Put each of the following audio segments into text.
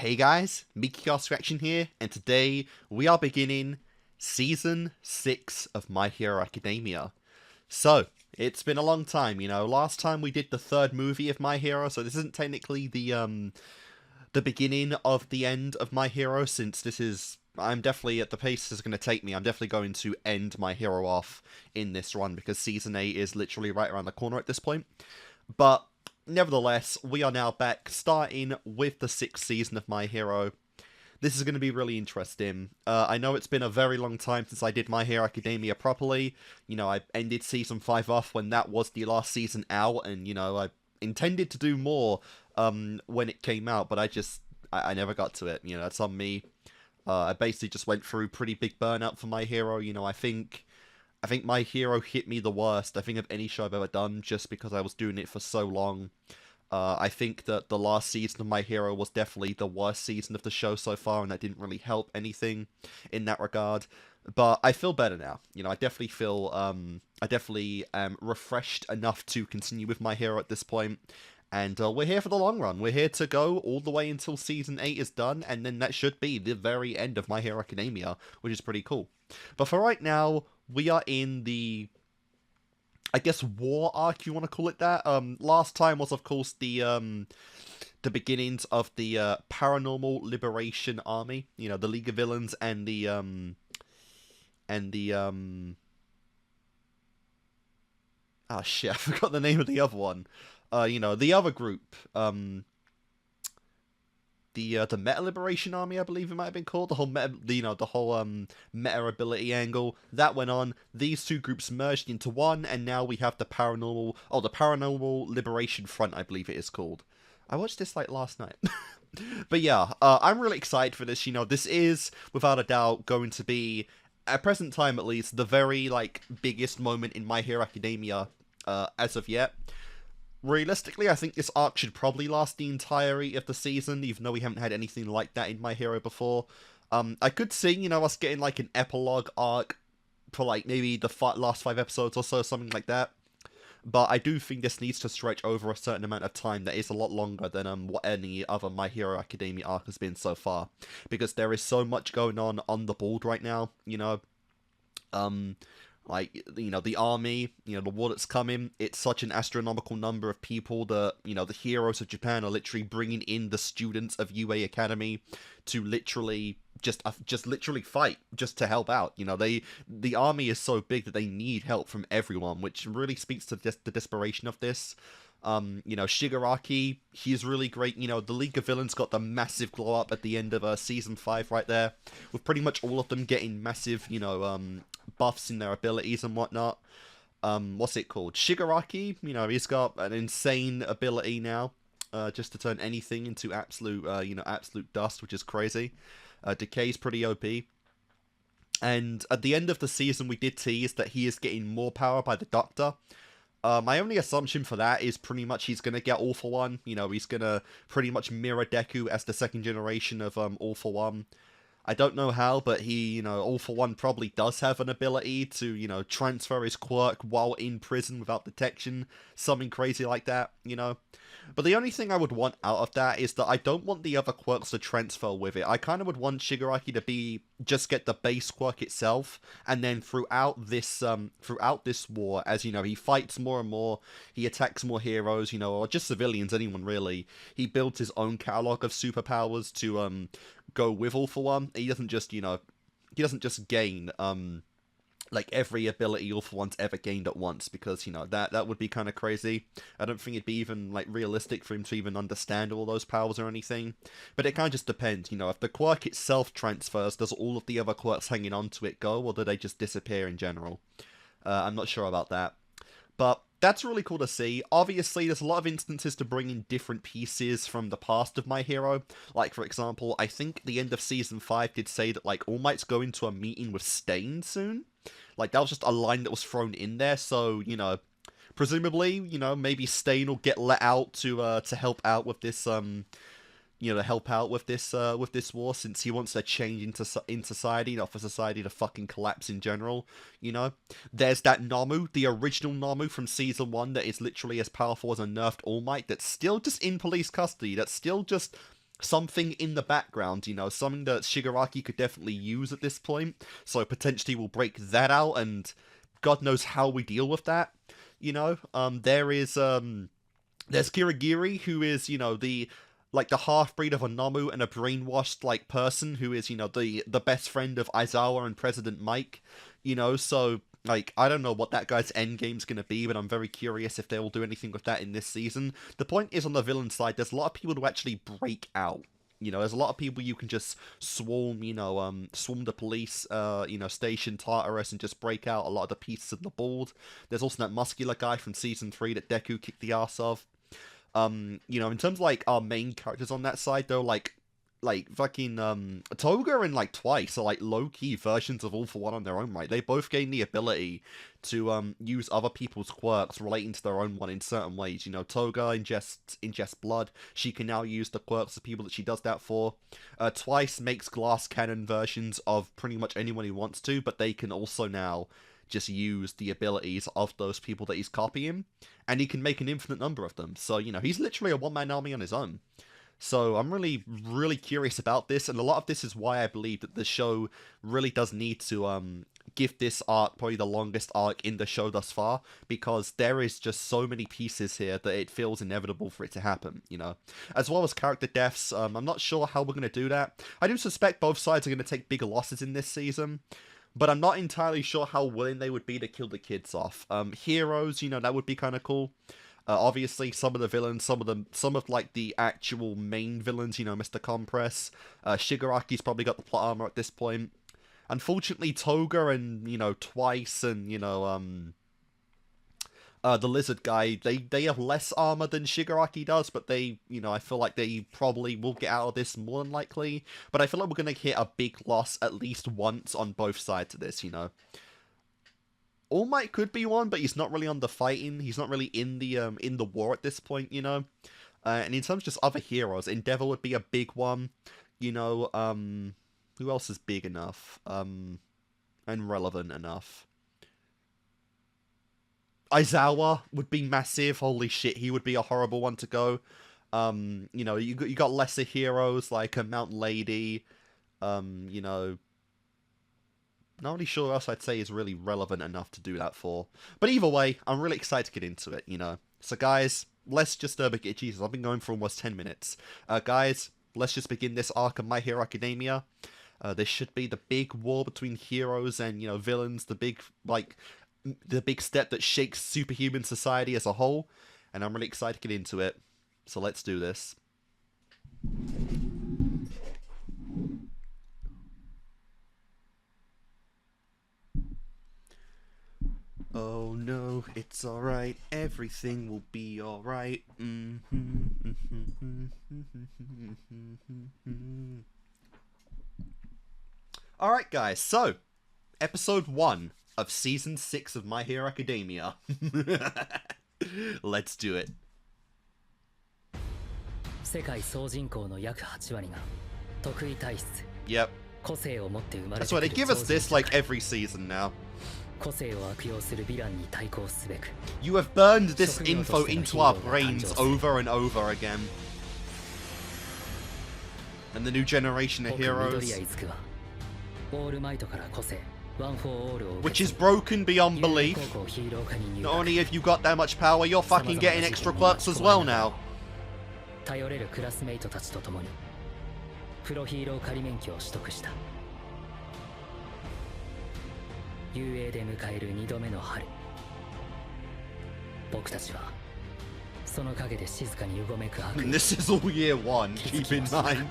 Hey guys, Kickassreaction here, and today we are beginning Season 6 of My Hero Academia. So, it's been a long time, last time we did the third movie of My Hero, so this isn't technically the beginning of the end of My Hero, since I'm definitely, at the pace this is going to take me, I'm definitely going to end My Hero off in this run, because Season 8 is literally right around the corner at this point. But nevertheless, we are now back, starting with the 6th season of My Hero. This is going to be really interesting. I know it's been a very long time since I did My Hero Academia properly. I ended Season 5 off when that was the last season out, and, I intended to do more when it came out, but I never got to it. That's on me. I basically just went through pretty big burnout for My Hero. I think My Hero hit me the worst, I think, of any show I've ever done, just because I was doing it for so long. I think that the last season of My Hero was definitely the worst season of the show so far, and that didn't really help anything in that regard. But I feel better now. I definitely feel, I definitely am refreshed enough to continue with My Hero at this point. And we're here for the long run. We're here to go all the way until Season 8 is done, and then that should be the very end of My Hero Academia, which is pretty cool. But for right now, we are in the, I guess, war arc, you want to call it that. Last time was, of course, the beginnings of the Paranormal Liberation Army. The League of Villains and the ah, shit, I forgot the name of the other one. The other group, the Meta Liberation Army, I believe it might have been called. The whole meta ability angle that went on. These two groups merged into one, and now we have the Paranormal Liberation Front, I believe it is called. I watched this like last night. But yeah, I'm really excited for this. This is without a doubt going to be, at present time at least, the very biggest moment in My Hero Academia as of yet. Realistically, I think this arc should probably last the entirety of the season, even though we haven't had anything like that in My Hero before. I could see, us getting an epilogue arc for maybe the last 5 episodes or so, something like that. But I do think this needs to stretch over a certain amount of time that is a lot longer than what any other My Hero Academia arc has been so far. Because there is so much going on the board right now, the army, the war that's coming, it's such an astronomical number of people that, the heroes of Japan are literally bringing in the students of UA Academy to literally just literally fight, just to help out. The army is so big that they need help from everyone, which really speaks to the desperation of this. Shigaraki, he's really great. The League of Villains got the massive glow up at the end of Season 5 right there, with pretty much all of them getting massive, buffs in their abilities and whatnot. What's it called? Shigaraki, he's got an insane ability now, just to turn anything into absolute, absolute dust, which is crazy. Decay's pretty OP. And at the end of the season, we did tease that he is getting more power by the Doctor. My only assumption for that is pretty much he's going to get All For One. He's going to pretty much mirror Deku as the second generation of All For One. I don't know how, but he, All For One probably does have an ability to, transfer his quirk while in prison without detection. Something crazy like that, But the only thing I would want out of that is that I don't want the other quirks to transfer with it. I kind of would want Shigaraki to just get the base quirk itself, and then throughout this war, as he fights more and more, he attacks more heroes, or just civilians, anyone really. He builds his own catalog of superpowers to go with All For One. He doesn't just gain every ability All For One's ever gained at once, because that would be kind of crazy. I don't think it'd be even realistic for him to even understand all those powers or anything. But it kind of just depends. If the quirk itself transfers, does all of the other quirks hanging on to it go, or do they just disappear in general? I'm not sure about that. But that's really cool to see. Obviously, there's a lot of instances to bring in different pieces from the past of My Hero. For example, I think the end of Season 5 did say that, All Might's going to a meeting with Stain soon. That was just a line that was thrown in there, so, presumably, maybe Stain will get let out to help out with this, with this war, since he wants to change in society, not for society to fucking collapse in general. There's that Namu, the original Namu from Season 1, that is literally as powerful as a nerfed All Might, that's still just in police custody, that's still just something in the background, something that Shigaraki could definitely use at this point. So potentially we'll break that out, and God knows how we deal with that. There's Kirigiri, who is, the half-breed of a Namu and a brainwashed, person who is, the best friend of Aizawa and President Mike, so, I don't know what that guy's endgame's gonna be, but I'm very curious if they will do anything with that in this season. The point is, on the villain side, there's a lot of people to actually break out. There's a lot of people you can just swarm, swarm the police, station Tartarus and just break out a lot of the pieces of the board. There's also that muscular guy from Season 3 that Deku kicked the ass of. In terms of, our main characters on that side, though, fucking, Toga and, Twice are, low-key versions of All For One on their own right. They both gain the ability to, use other people's quirks relating to their own one in certain ways. Toga ingests blood. She can now use the quirks of people that she does that for. Twice makes glass cannon versions of pretty much anyone he wants to, but they can also now just use the abilities of those people that he's copying, and he can make an infinite number of them. So, he's literally a one-man army on his own. So I'm really, really curious about this, and a lot of this is why I believe that the show really does need to give this arc probably the longest arc in the show thus far, because there is just so many pieces here that it feels inevitable for it to happen, As well as character deaths, I'm not sure how we're going to do that. I do suspect both sides are going to take bigger losses in this season, but I'm not entirely sure how willing they would be to kill the kids off. Heroes, that would be kind of cool. Obviously, some of the villains, some of the actual main villains, Mr. Compress. Shigaraki's probably got the plot armor at this point. Unfortunately, Toga and, Twice and, the lizard guy, they have less armor than Shigaraki does, but they, I feel like they probably will get out of this more than likely. But I feel like we're going to hit a big loss at least once on both sides of this, All Might could be one, but he's not really on the fighting. He's not really in the war at this point, And in terms of just other heroes, Endeavor would be a big one. Who else is big enough? And relevant enough? Aizawa would be massive. Holy shit, he would be a horrible one to go. You got lesser heroes like a Mountain Lady. Not really sure what else I'd say is really relevant enough to do that for. But either way, I'm really excited to get into it, So guys, let's just begin. Jesus, I've been going for almost 10 minutes. Guys, let's just begin this arc of My Hero Academia. This should be the big war between heroes and, villains. The big step that shakes superhuman society as a whole. And I'm really excited to get into it. So let's do this. Oh no, it's alright, everything will be alright. Alright guys, so, episode 1 of season 6 of My Hero Academia. Let's do it. Yep. That's why they give us this every season now. You have burned this info into our brains over and over again. And the new generation of heroes, which is broken beyond belief. Not only have you got that much power, you're fucking getting extra quirks as well now. And this is all year 1, keep in mind.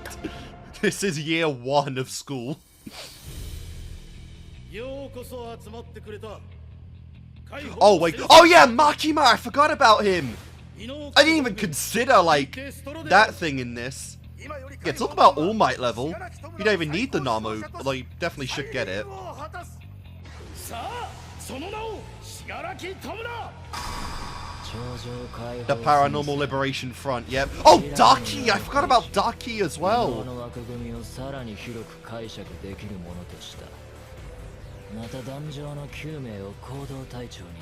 This is year 1 of school. Oh wait, oh yeah, Makima, I forgot about him! I didn't even consider, that thing in this. Yeah, talk about All Might level. You don't even need the Namu, although you definitely should get it. The Paranormal Liberation Front, yep. Oh, Daki! I forgot about Daki as well.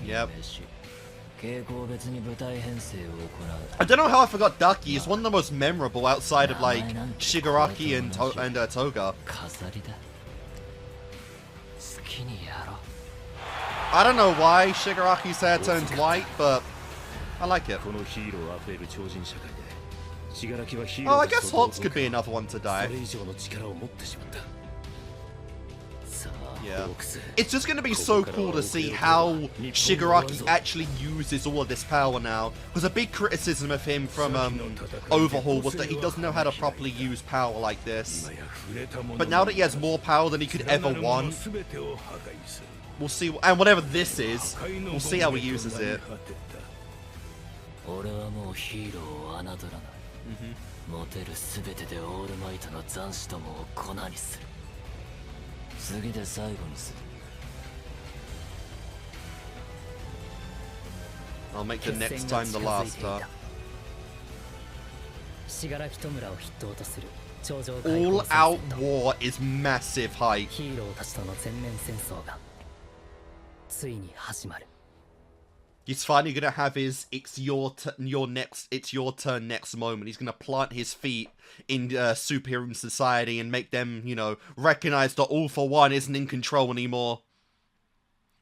Yep. I don't know how I forgot Ducky. He's one of the most memorable outside of like Shigaraki and Toga. I don't know why Shigaraki's hair turns white, but I like it. Oh, I guess Hawks could be another one to die. Yeah. It's just going to be so cool to see how Shigaraki actually uses all of this power now. Because a big criticism of him from Overhaul was that he doesn't know how to properly use power like this. But now that he has more power than he could ever want, we'll see. And whatever this is, we'll see how he uses it. I'll make the next time the last. All Out War is massive hype. He's finally gonna have his "it's your turn next" moment. He's gonna plant his feet in superhero society and make them, you know, recognize that All for One isn't in control anymore.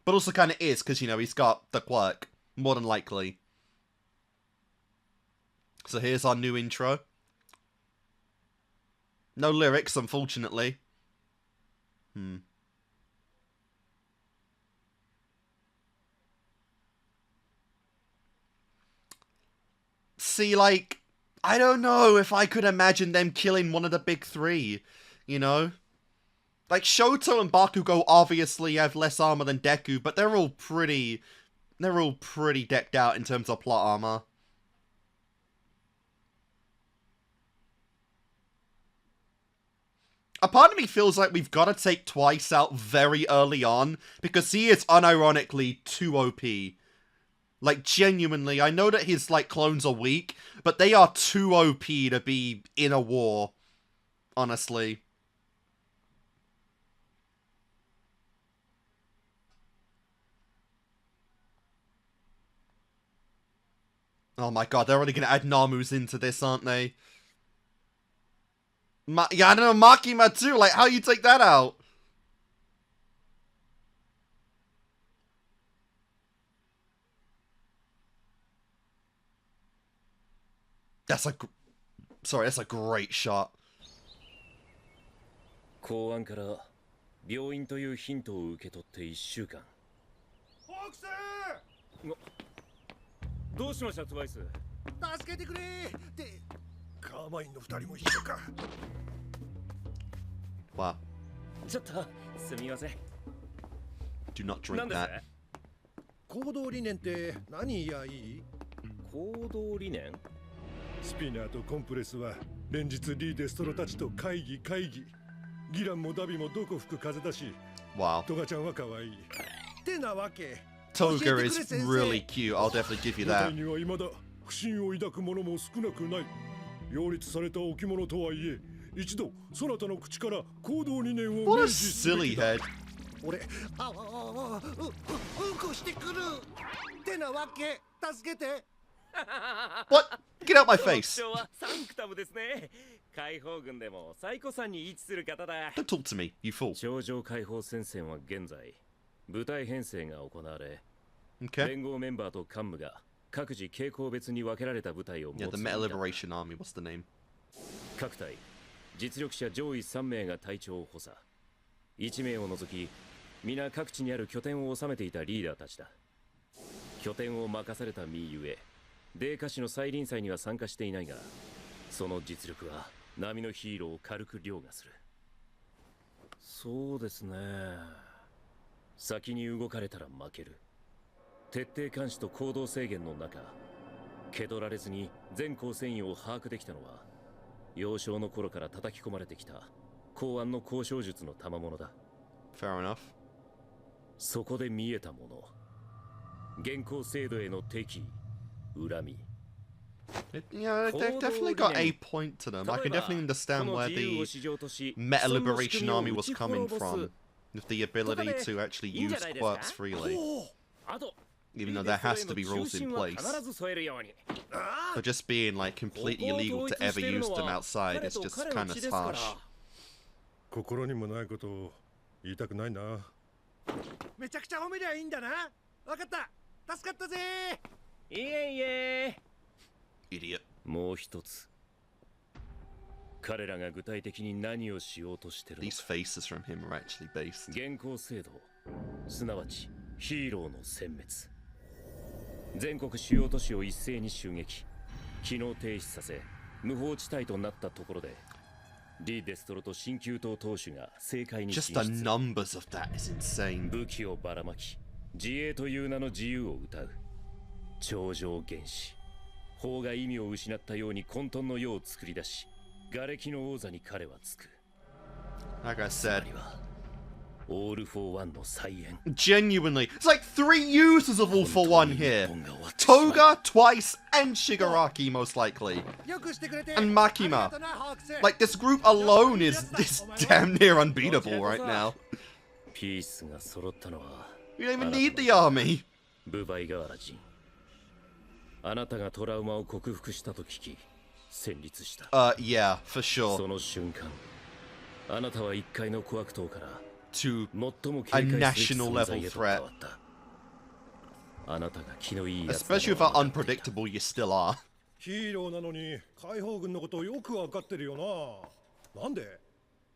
But also kind of is, because, you know, he's got the quirk, more than likely. So here's our new intro. No lyrics, unfortunately. See, like, I don't know if I could imagine them killing one of the big three, you know? Like, Shoto and Bakugo obviously have less armor than Deku, but they're all pretty decked out in terms of plot armor. A part of me feels like we've got to take Twice out very early on, because he is unironically too OP. Like, genuinely, I know that his, like, clones are weak, but they are too OP to be in a war, honestly. Oh my god, they're already gonna add Namus into this, aren't they? Yeah, I don't know, Makima too, like, how you take that out? That's a great shot. Wow. Do not drink that. 行動理念って何やいい？行動理念？スピナーとコンプレスは連日リーデストロたちと会議。ギランもダビもどこ吹く風だし。Wow. トガちゃんは可愛い。ってなわけ。Toga is really cute. I'll definitely give you that. には未だ不信を抱く者も少なくない。擁立された置物とはいえ、一度そなたの口から行動理念を What a silly head. 俺、うんこしてくる。ってなわけ。助けて。What? Get out my face. サンクタムですね。解放軍でも最古さんに位置する方だ。Don't talk to me, you fool. 頂上解放戦線は現在部隊編成が行われ、Okay. 連合メンバーと幹部が各自傾向別に分けられた部隊を持つ。Yeah, the Metal Liberation Army. What's the name? 各隊実力者上位3名が隊長を補佐。1名を除き、皆各地にある拠点を治めていたリーダーたちだ。拠点を任された身ゆえ、泥下市の再臨祭には参加していないが、その実力は波のヒーローを軽く凌駕する。そうですね。先に動かれたら負ける。徹底監視と行動制限の中、気取られずに全校戦意を把握できたのは、幼少の頃から叩き込まれてきた公安の交渉術の賜物だ。Fair enough. そこで見えたもの。現行制度への敵意、恨み。Yeah, they've definitely got a point to them. I can definitely understand where the Metal Liberation Army was coming from, with the ability to actually use quirks freely. Even though there has to be rules in place. But just being like completely illegal to ever use them outside is just kind of harsh. 心にもないことを言いたくないな。めちゃくちゃ褒めりゃいいんだな。わかった。助かったぜ。いえいえ。Idiot. もう一つ。彼らが具体的に何をしようとしてるのか。These faces from him are actually based. 現行制度、すなわちヒーローの殲滅。全国主要都市を一斉に襲撃、機能停止させ、無法地帯となったところで、リ・デストロと新旧党党首が政界に進 Just 出。 the numbers of that is insane. 武器をばらまき、自衛という名の自由を謳う。超常原始。法が意味を失ったように混沌の世を作り出し、瓦礫の王座に彼はつく。 Like I said, オール・フォー・ワンの再演。 genuinely, it's like 3 users of All for One here. Toga twice and Shigaraki most likely. And Makima. Like this group alone is damn near unbeatable right now. ピースが揃ったのは You don't even need the army. ブバイガーラ人。あなたがトラウマを克服したと聞き、戦慄した。Yeah, for sure. その瞬間、あなたは一階の小悪党から To 最も a 警戒すべき national 存在 level へと変 threat. わった。あなたが気のいいやつだ Especially と if は how 分かっていた。 unpredictable you still are. ヒーローなのに解放軍のことをよくわかってるよな。なんで？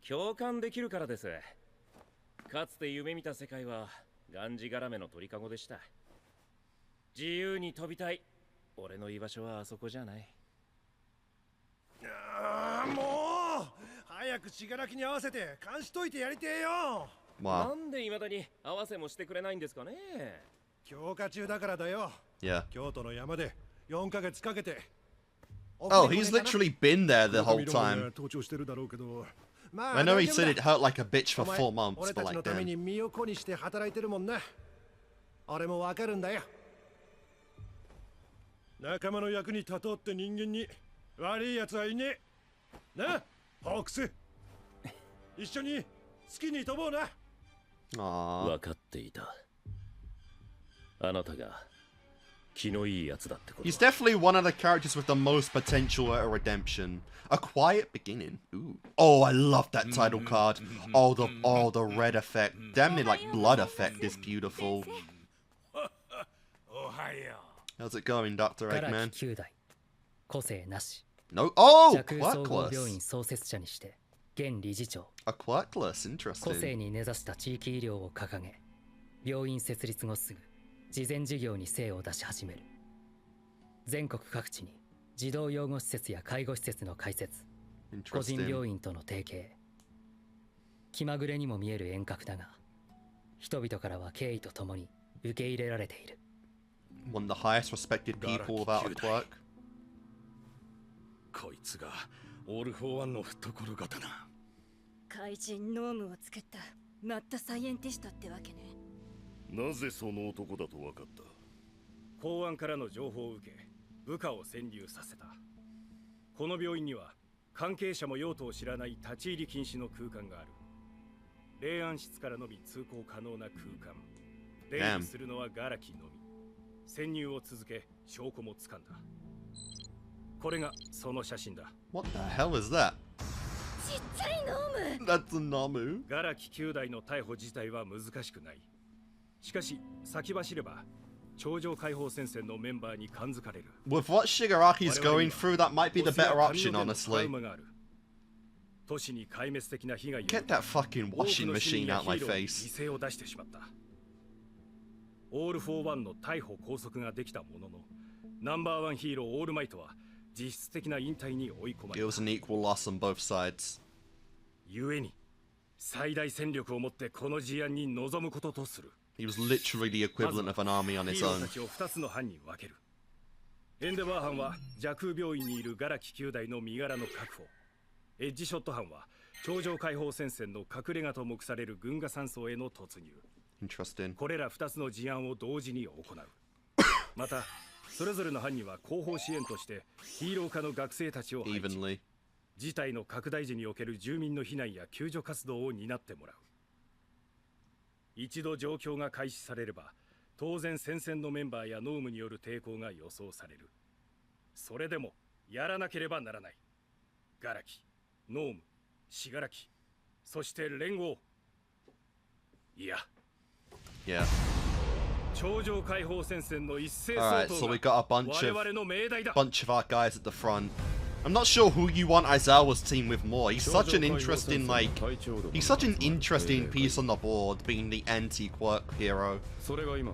共感できるからです。かつて夢見た世界はがんじがらめの鳥かごでした。自由に飛びたい。俺の居場所はあそこじゃない。もう早く信楽に合わせて監視といてやりてえよ。Wow. なんで未だに合わせもしてくれないんですかね。強化中だからだよ。 Yeah. 京都の山で4ヶ月かけて。Oh, he's literally been there the whole time. 盗聴してるだろうけど。I know he said it hurt like a bitch for 4 months, 俺 but たち like のため damn. に身を粉にして働いてるもんな。俺もわかるんだよ。仲間の役に立とうって人間に悪い奴はいねえ。な、ホークス。一緒に好きに飛ぼうな。Aww. 分かっていた。あなたが気のいいやつだってこと。 He's definitely one of the characters with the most potential at a redemption. A quiet beginning. Ooh. Oh, I love that title card. Oh, the red effect. Damn near like blood effect is beautiful. How's it going, Dr. Eggman? 9代個性なし No. Oh, 弱総合病院 quirkless. 創設者にして現理事長 A quirkless. 個性 Interesting. に根ざした地域医療を掲げ病院設立後すぐ慈善事業に精を出し始める。全国各地に児童養護施設や介護施設の開設、個人 Interesting. 病院との提携、気まぐれにも見える遠隔だが人々からは敬意とともに受け入れられている。 One of the highest respected people without a quirk. こいつがオール・フォー・ワンの懐刀。怪人ノームを作ったマッドサイエンティストってわけね。なぜその男だと分かった？公安からの情報を受け部下を潜入させた。この病院には関係者も用途を知らない立ち入り禁止の空間がある。霊安室からのみ通行可能な空間。出入りするのはガラキのみ。潜入を続け証拠もつかんだ。これがその写真だ。 What the hell is that? ちっちゃいノーム。 That's a Namu. ガラキ9代の逮捕自体は難しくない。しかし先走れば頂上解放戦線のメンバーに感づかれる。 With what Shigaraki's going through, that might be the better option, honestly. 都市に壊滅的な被害を Get that fucking washing machine out my face. 犠牲を出してしまった。オール・フォー・ワンの逮捕拘束ができたものの、ナンバーワンヒーローオールマイトは実質的な引退に追い込ま It れ was an equal loss on both sides. ゆえに最大戦力を持ってこの事案に臨むこととする。 He was literally the equivalent of an army on ヒ his ーロー own. たちを2つの班に分ける。エンデバー班は弱空病院にいるガラキ9代の身柄の確保。エッジショット班は頂上解放戦線の隠れ家と目される軍河山荘への突入。 Interesting. これら2つの事案を同時に行う。またそれぞれの班には後方支援としてヒーロー科の学生たちを配置。 Evenly. 事態の拡大時における住民の避難や救助活動を担ってもらう。一度状況が開始されれば当然戦線のメンバーやノームによる抵抗が予想される。それでもやらなければならない。ガラキ、ノーム、シガラキ、そして連合。いや。Yeah. 頂上解放戦線の一斉総 Alright, 統 so が we got a 我々の命題だ。 bunch of our guys at the front. I'm not sure who you want Aizawa's team with more. He's such an interesting, he's such an interesting piece on the board, being the anti-quirk hero. それが今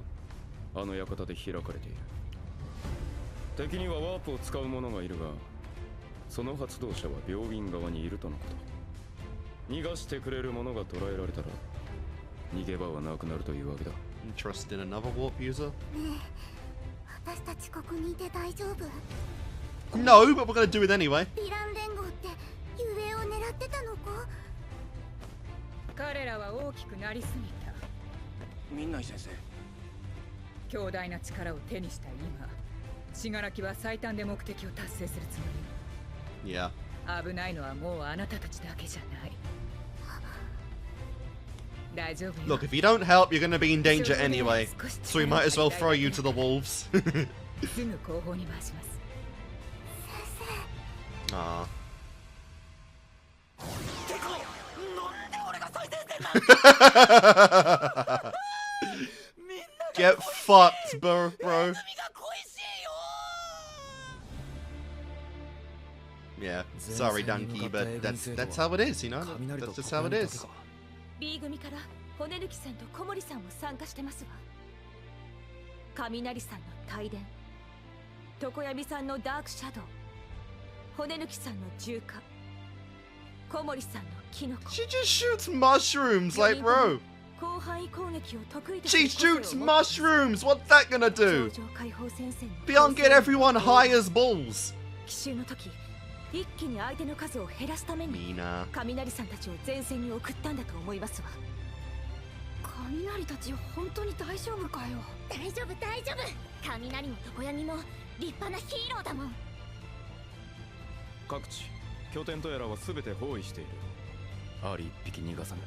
あの館で開かれている。敵にはワープを使う者がいるが、その発動者は病院側にいるとのこと。逃がしてくれる者が捕らえられたら逃げ場はなくなるというわけだ。 Interesting, another warp user? 私たちここにいて大丈夫？ No, but we're gonna do it anyway. ヴィラン連合ってゆえを狙ってたのか？彼らは大きくなりすぎた。みんな先生。強大な力を手にした今、死柄木は最短で目的を達成するつもり。 Yeah. 危ないのはもうあなたたちだけじゃない。大丈夫よ。 Look, if you don't help, you're gonna be in danger anyway. So we might as well throw you to the wolves. すぐ後方に回します。 Aww. Get fucked, bro. Yeah, sorry, Donkey, but that's how it is, you know? That's just how it is. B 組から骨抜きさんと小森さんも参加してますわ。雷さんの帯電、常闇さんのダークシャドウ、骨抜きさんの重火、小森さんのキノコ。 She just shoots mushrooms, like, bro. 広範囲攻撃を得意と She shoots mushrooms. What's that gonna do? 頂上解放戦線に Beyond get everyone high as balls. 奇襲の時、一気に相手の数を減らすために Mina. 雷さんたちを前線に送ったんだと思いますわ。雷たち本当に大丈夫かよ？大丈夫大丈夫。雷も常闇も立派なヒーローだもん。各地拠点とやらは全て包囲している。アリ一匹逃がさぬ。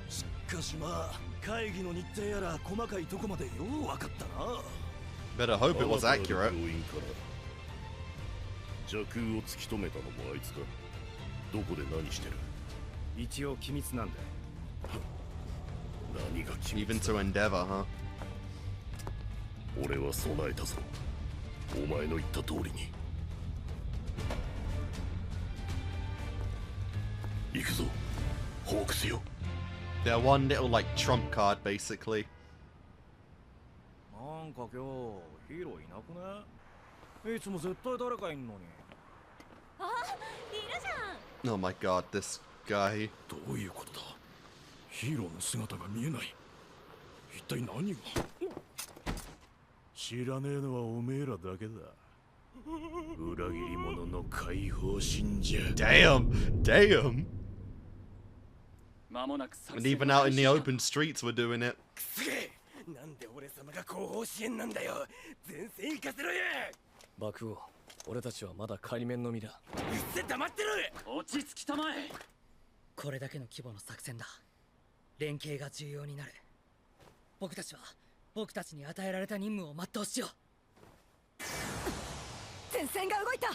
しかしまあ会議の日程やら細かいとこまでよう分かったな。 Better hope it was accurate. 邪空を突き止めたのもあいつか。どこで何してる？一応機密なんだ。何が機密 Even to Endeavor, huh? 俺は備えたぞ。お前の言った通りに。行くぞ、ホークスよ。 They're one little, like, trump card, basically. なんか今日ヒーローいなくね？いつも絶対誰かいんのに。あ、いるじゃん。 Oh my god, this guy. どういうことだ？ヒーローの姿が見えない。一体何が？知らねえのはおめえらだけだ。裏切り者の解放信者。 Damn! Damn! And even out in the open streets, we're doing it. すげえ！なんで俺様が後方支援なんだよ。前線行かせろや。爆王、俺たちはまだ仮面の身だ。うっせ黙ってろ。落ち着きたまえ。これだけの規模の作戦だ。連携が重要になる。僕たちは僕たちに与えられた任務を全うしよう。前線が動いた。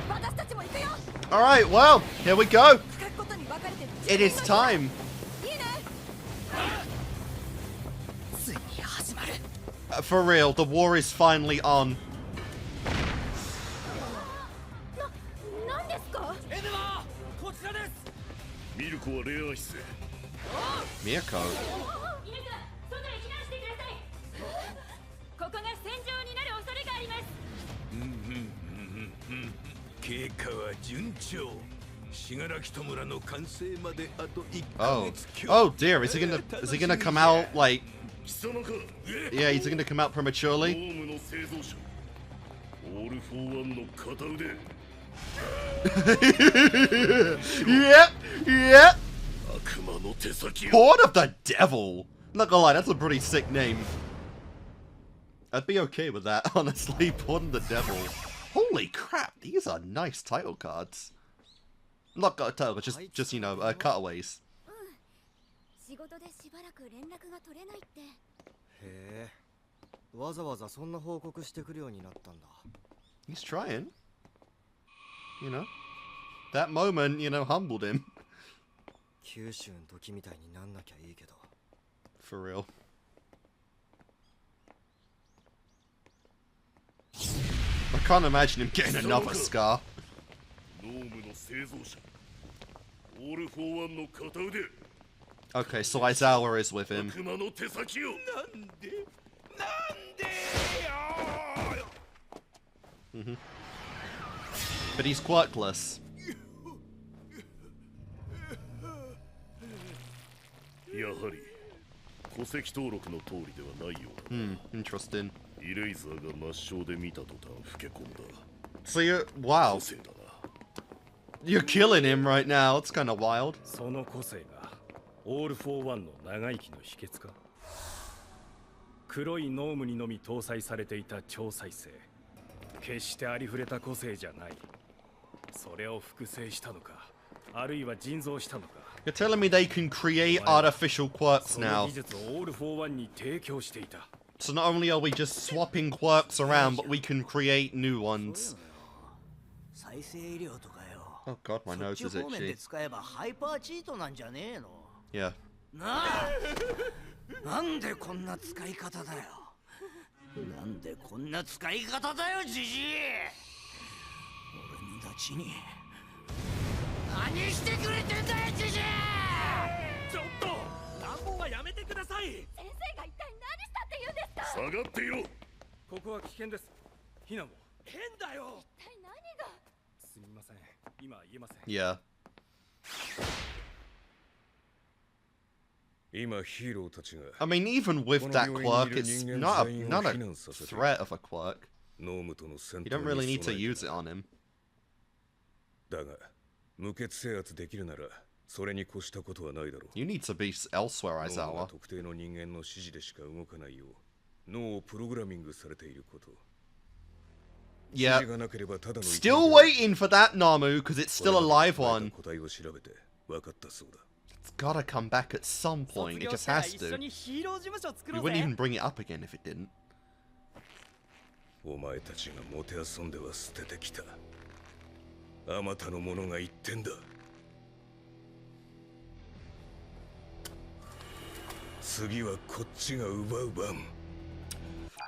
私たちも行くよ。 Alright, well, here we go. 深くことに分かれて It is time. いいね。ついに始まる。For real, the war is finally on. なんですか？エデマー、こちらです。ミルコはレア室へ。Mirko. 皆さん、外へ避難してください。ここが戦場になる恐れがあります。経過は順調。信楽戸村の完成まであと1ヶ Oh. 月強。 Oh dear, is he gonna come out like 貴様か。 yeah, he's gonna come out ド prematurely? ームの製造者。オール・フォー・ワンの片腕。 Yep, yep. 悪魔の手先を。 Horde of the Devil. Not gonna lie, that's a pretty sick name. I'd be okay with that, honestly. Horde of the Devil. Holy crap, these are nice title cards. Not title, but just you know, cutaways. 仕事でしばらく連絡が取れないって。へえ、わざわざそんな報告してくるようになったんだ。 He's trying. You know? That moment, you know, humbled him. 九州の時みたいになんなきゃいいけど。 For real. I can't imagine him getting another scar. Okay, so Aizawa is with him. But he's quirkless. Interesting. So you're... Wow. You're killing him right now. It's kind of wild. その個性がオール・フォー・ワンの長生きの秘訣か。黒いノームにのみ搭載されていた超再生。決してありふれた個性じゃない。それを複製したのか、あるいは人造したのか。 You're telling me they can create artificial quirks その now. 技術をオール・フォー・ワンに提供していた。 So not only are we just swapping quirks around, but we can create new ones. Oh god, my nose is itchy. Yeah. なんでこんな使い方だよ。なんでこんな使い方だよ、じじい。俺たちに何してくれてんだよ、じじい。ちょっと乱暴はやめてください。先生が一体何したって言うんですか。下がっていろ。ここは危険です。避難を。変だよ。一体何が。すみません。今言えません。 Yeah. 今ヒーローたちが I mean, even with that quirk, it's not a threat of a quirk. ノームとの戦 You don't really need to use it on him. だが無血制圧できるならそれに越したことはないだろう。 You need to be elsewhere, 脳が Aizawa. 特定の人間の指示でしか動かないよう脳をプログラミングされていること。 Yeah. 指示がなければただの Still waiting for that Namu, because it's still a live one. 答えを調べて分かったそうだ。 It's gotta come back at some point. It just has to. We wouldn't even bring it up again if it didn't. お前たちがもてあそんでは捨ててきた。あまたの者が言ってんだ。次はこっちが奪う番。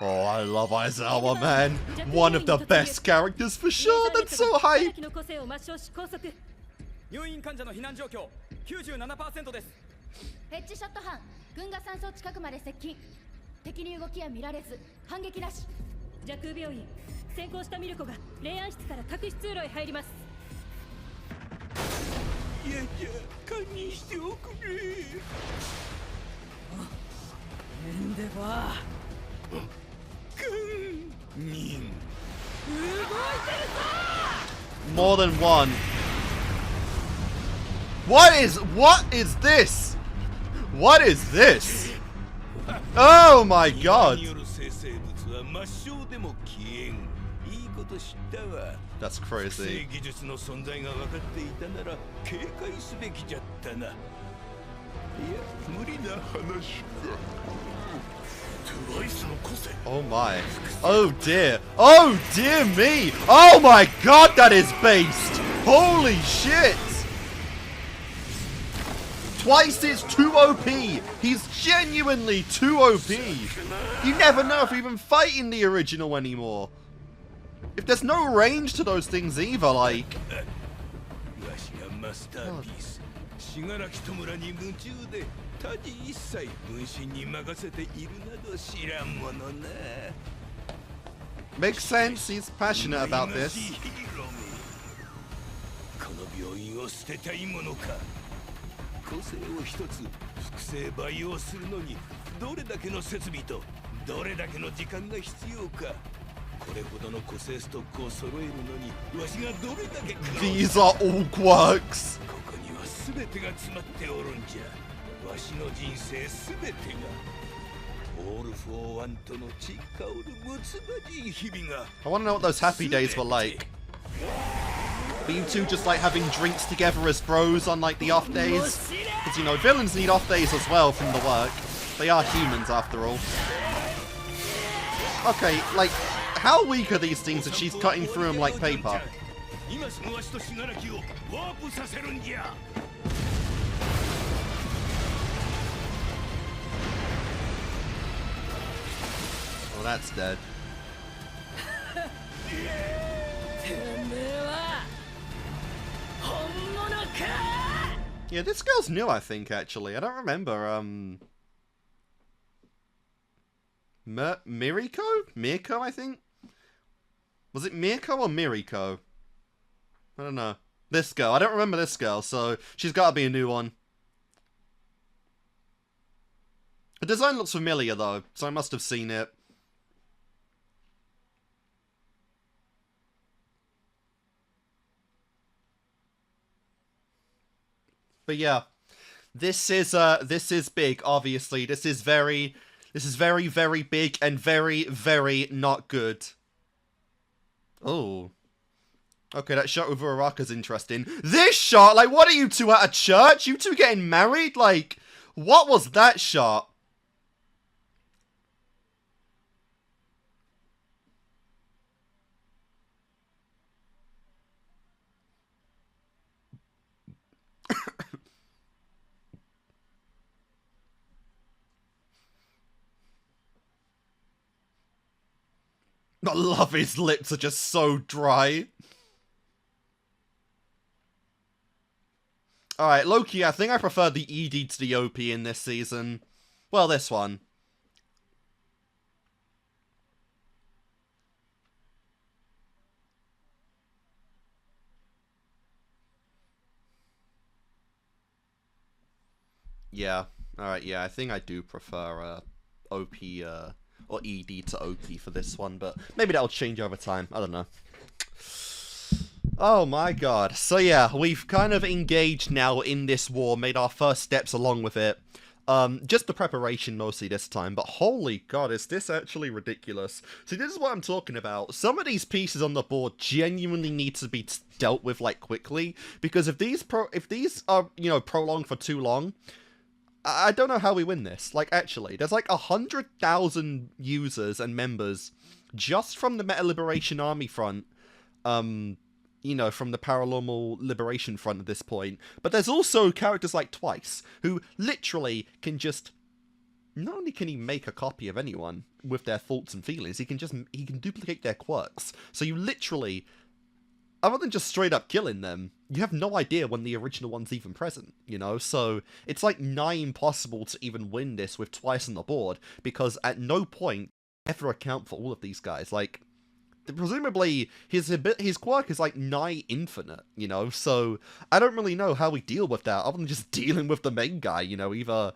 Oh, I love Aizawa, man. One of the best characters for sure. That's so hype. 入院患者の避難状況 97% です。ヘッジショット班、軍が山荘近くまで接近。敵に動きは見られず、反撃なし。蛇空病院、先行したミルコが霊安室から託児通路へ入ります。いやじゃ堪忍しておくれ。エンデバー。堪忍。 More than one. What is this? What is this? Oh my god. That's crazy. 術の存在が分かっていたなら警戒すべきじゃったな。いや無理な話か。 Oh my. Oh dear. Oh dear me. Oh my god, that is based. Holy shit. Twice is too OP. He's genuinely too OP. You never know if you're even fighting the original anymore. If there's no range to those things either, like... Makes sense, he's passionate about this. この病院を捨てたいものか。個性を一つ複製培養するのにどれだけの設備とどれだけの時間が必要か。これほどの個性ストックを揃えるのにわしがどれだけ苦労。 These are all quirks. ここには全てが詰まっておるんじゃ。わしの人生全てが。オール・フォー・ワンとの血香るむつまじい日々が。 I want to know what those happy days were like. But you two just like having drinks together as bros on like the off days? Because you know, villains need off days as well from the work. They are humans after all. Okay, like, how weak are these things if she's cutting through them like paper? Oh, that's dead. Yeah, this girl's new, I think, actually. I don't remember, Mirko? Mirko, I think? Was it Mirko or Miriko? I don't know. This girl. I don't remember this girl, so she's got to be a new one. The design looks familiar, though, so I must have seen it. But yeah, this is big, obviously. This is very, very big and very, very not good. Oh. Okay, that shot with Uraraka's interesting. This shot? Like, what are you two at a church? You two getting married? Like, what was that shot? I love his lips are just so dry. Alright, Loki, I think I prefer the ED to the OP in this season. Well, this one. Yeah. Alright, yeah, I think I do prefer OP or ED to OP for this one, but maybe that'll change over time. I don't know. Oh my god. So yeah, we've kind of engaged now in this war, made our first steps along with it. Just the preparation mostly this time, but holy god, is this actually ridiculous. See, this is what I'm talking about. Some of these pieces on the board genuinely need to be dealt with, like, quickly, because if these are, you know, prolonged for too long, I don't know how we win this. Like, actually, there's like 100,000 users and members just from the Meta Liberation Army front, you know, from the Paranormal Liberation front at this point. But there's also characters like Twice, who literally can just... Not only can he make a copy of anyone with their thoughts and feelings, he can duplicate their quirks. So you literally, other than just straight up killing them, you have no idea when the original one's even present, you know? So it's like nigh impossible to even win this with Twice on the board, because at no point ever account for all of these guys. Like, presumably his quirk is like nigh infinite, you know? So I don't really know how we deal with that, other than just dealing with the main guy, you know? Either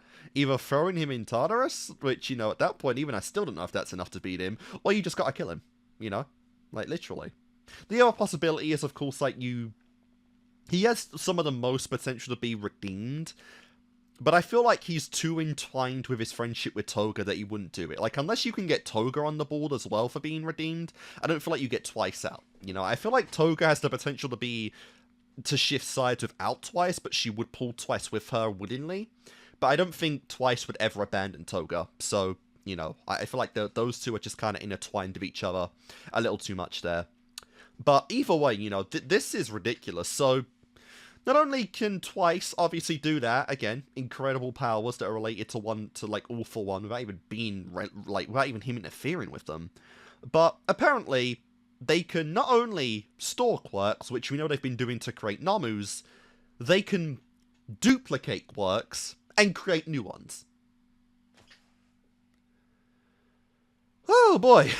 throwing him in Tartarus, which, you know, at that point, even I still don't know if that's enough to beat him, or you just gotta kill him, you know? Like, literally. The other possibility is, of course, like, he has some of the most potential to be redeemed, but I feel like he's too entwined with his friendship with Toga that he wouldn't do it. Like, unless you can get Toga on the board as well for being redeemed, I don't feel like you get Twice out, you know? I feel like Toga has the potential to shift sides without Twice, but she would pull Twice with her willingly. But I don't think Twice would ever abandon Toga, so, you know, I feel like those two are just kind of intertwined with each other a little too much there. But either way, you know, this is ridiculous. So, not only can Twice obviously do that, again, incredible powers that are related to like All For One without even being, like, without even him interfering with them, but apparently they can not only store quirks, which we know they've been doing to create Namus, they can duplicate quirks and create new ones. Oh boy.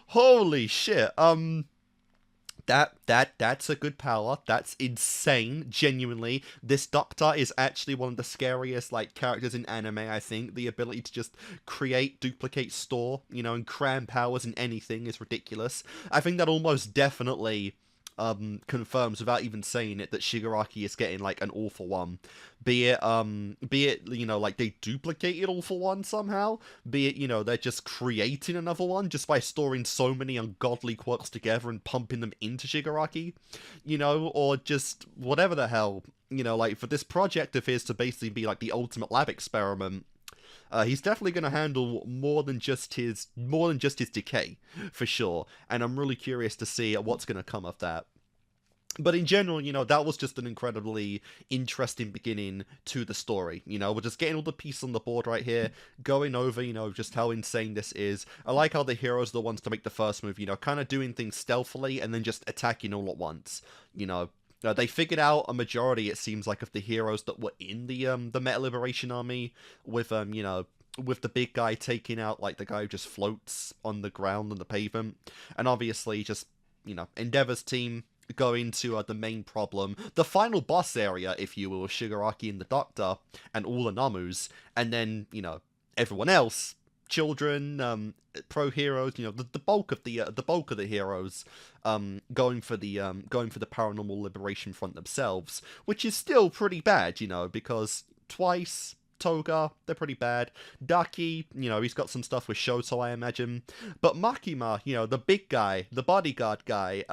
Holy shit. That's a good power. That's insane, genuinely. This Doctor is actually one of the scariest, like, characters in anime, I think. The ability to just create, duplicate, store, you know, and cram powers in anything is ridiculous. I think that almost definitely confirms, without even saying it, that Shigaraki is getting, like, an All For One. Be it, you know, like, they duplicated All For One somehow. Be it, you know, they're just creating another one just by storing so many ungodly quirks together and pumping them into Shigaraki. You know, or just whatever the hell, you know, like, for this project of his to basically be, like, the ultimate lab experiment, He's definitely going to handle more than just his decay, for sure. And I'm really curious to see what's going to come of that. But in general, you know, that was just an incredibly interesting beginning to the story. You know, we're just getting all the pieces on the board right here, going over, you know, just how insane this is. I like how the heroes are the ones to make the first move, you know, kind of doing things stealthily and then just attacking all at once. You know, they figured out a majority, it seems like, of the heroes that were in the Meta Liberation Army, with, you know, with the big guy taking out, like, the guy who just floats on the ground on the pavement. And obviously just, you know, Endeavor's team go into the main problem, the final boss area, if you will, with Shigaraki and the Doctor, and all the Namus, and then, you know, everyone else, children, pro heroes, you know, the bulk of the heroes, going for the Paranormal Liberation Front themselves, which is still pretty bad, you know, because Twice, Toga, they're pretty bad. Daki, you know, he's got some stuff with Shoto, I imagine, but Makima, you know, the big guy, the bodyguard guy,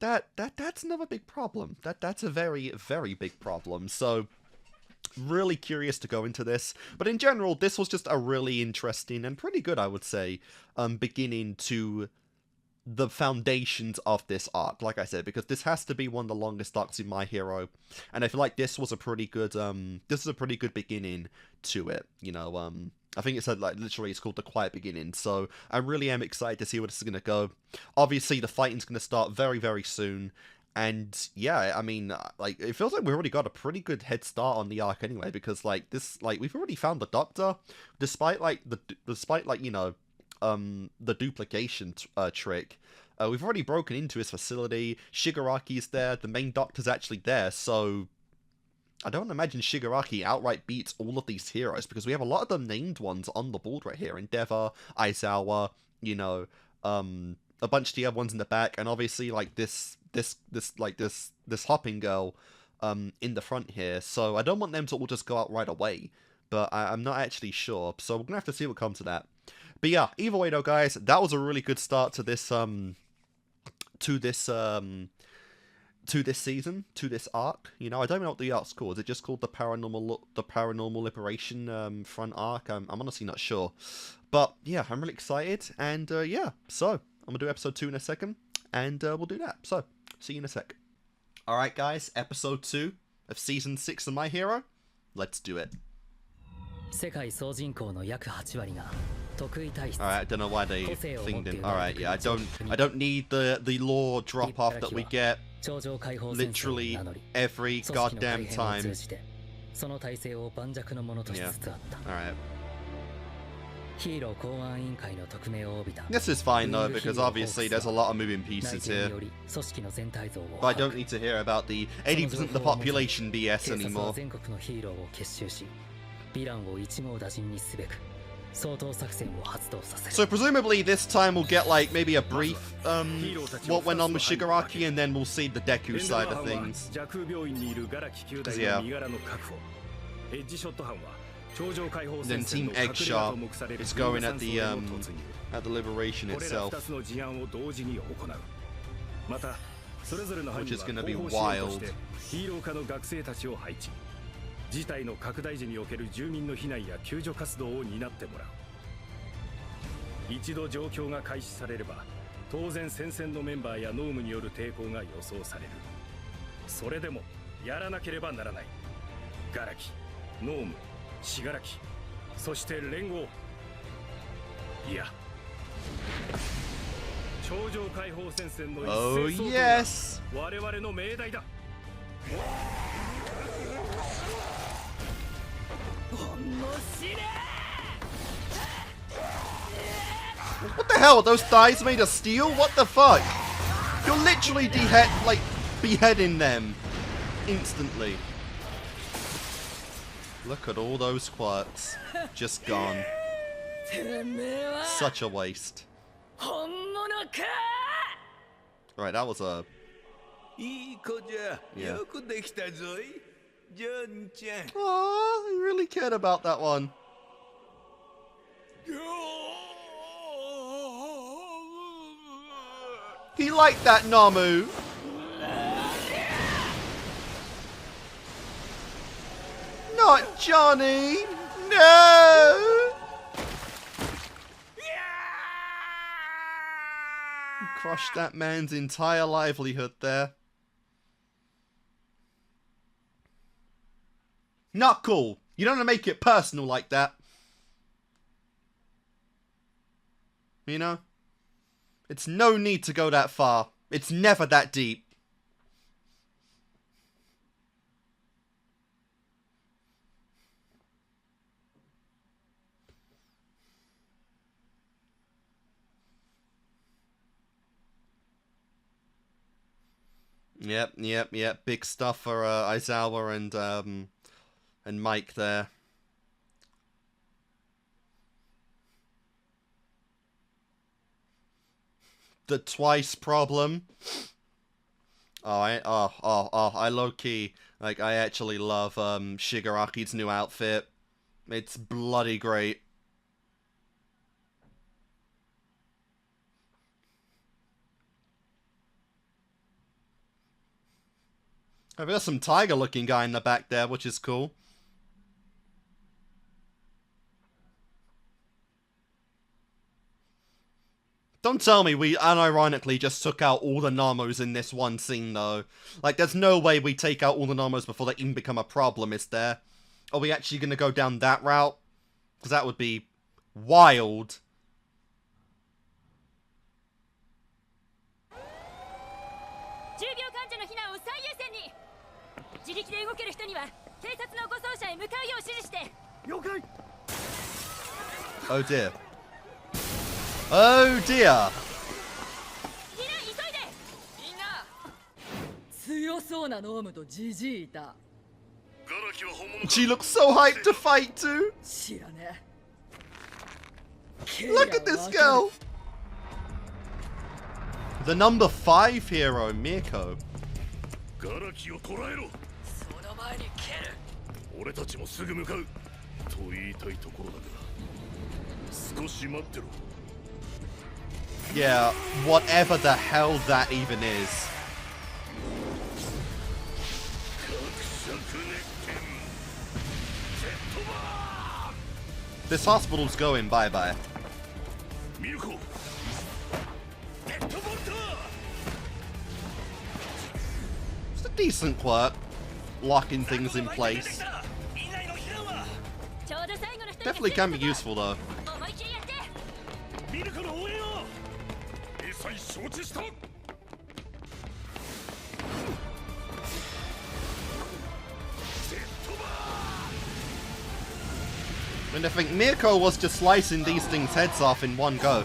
That's another big problem. That's a very, very big problem. So, really curious to go into this. But in general, this was just a really interesting and pretty good, I would say, beginning to the foundations of this arc, like I said, because this has to be one of the longest arcs in My Hero, and I feel like this was a pretty good, beginning to it, you know, I think it said, like, literally it's called The Quiet Beginning, so I really am excited to see where this is going to go. Obviously, the fighting's going to start very, very soon, and yeah, I mean, like, it feels like we've already got a pretty good head start on the arc anyway, because, like, this, like, we've already found the Doctor, despite, you know, the duplication trick. We've already broken into his facility, Shigaraki's there, the main Doctor's actually there, so I don't imagine Shigaraki outright beats all of these heroes, because we have a lot of the named ones on the board right here. Endeavor, Aizawa, you know, a bunch of the other ones in the back, and obviously, like, this hopping girl, in the front here. So I don't want them to all just go out right away, but I'm not actually sure. So we're gonna have to see what comes of that. But yeah, either way though, guys, that was a really good start to this, to this season, to this arc. You know, I don't even know what the arc's called. Is it just called the Paranormal Liberation front arc? I'm honestly not sure. But yeah, I'm really excited, and yeah, so I'm gonna do episode 2 in a second, and we'll do that. So, see you in a sec. Alright guys, episode 2 of season 6 of My Hero. Let's do it. Alright, I don't know why they thinged in. Alright, yeah, I don't need the lore drop off that we get literally every goddamn time. Yeah. Alright. This is fine though, because obviously there's a lot of moving pieces here. But I don't need to hear about the 80% of the population BS anymore. So presumably this time we'll get like maybe a brief what went on with Shigaraki, and then we'll see the Deku side of things. 'Cause yeah. Then Team Egg Sharp is going at the Liberation itself, which is going to be wild. 事態の拡大時における住民の避難や救助活動を担ってもらう。一度状況が開始されれば、当然戦線のメンバーやノームによる抵抗が予想される。それでもやらなければならない。ガラキ、ノーム、シガラキ、そして連合。いや、頂上解放戦線の一斉総統が我々の命題だ。What the hell? Are those thighs made of steel? What the fuck? You're literally beheading them instantly. Look at all those quirks. Just gone. Such a waste. Right, that was a... Yeah. Oh, I really cared about that one. He liked that Namu. Not Johnny. No! Crushed that man's entire livelihood there. Not cool. You don't want to make it personal like that. You know? It's no need to go that far. It's never that deep. Yep. Big stuff for Aizawa and Mike there. The twice problem. I low key like. I actually love Shigaraki's new outfit. It's bloody great. I've got some tiger-looking guy in the back there, which is cool. Don't tell me we unironically just took out all the Namos in this one scene, though. Like, there's no way we take out all the Namos before they even become a problem, is there? Are we actually going to go down that route? Because that would be wild. Oh dear. Oh dear. She looks so hyped to fight too. Look at this girl. The number 5 hero, Mirko. Yeah, whatever the hell that even is. This hospital's going bye-bye. It's a decent quirk, locking things in place. Definitely can be useful though. And I think Mirko was just slicing these things' heads off in one go.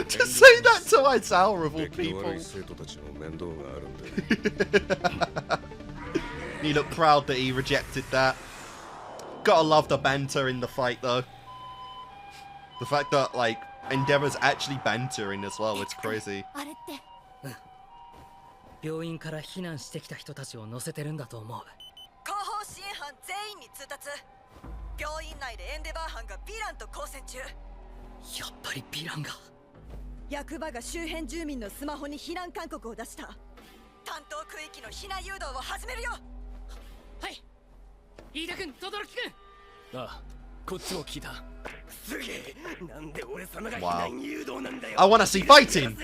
To say that to Aizawa of all people. He looked proud that he rejected that. Gotta love the banter in the fight though. The fact that like Endeavor's actually bantering as well, it's crazy. 病院から避難してきた人たちを乗せてるんだと思う。後方支援班全員に通達。病院内でエンデバー班がヴィランと交戦中。やっぱりヴィランが。役場が周辺住民のスマホに避難勧告を出した。担当区域の避難誘導を始めるよ。はい。飯田君、轟君。ああ、こっちも聞いた。すげえ。なんで俺様が避難誘導なんだよ。I wanna see fighting.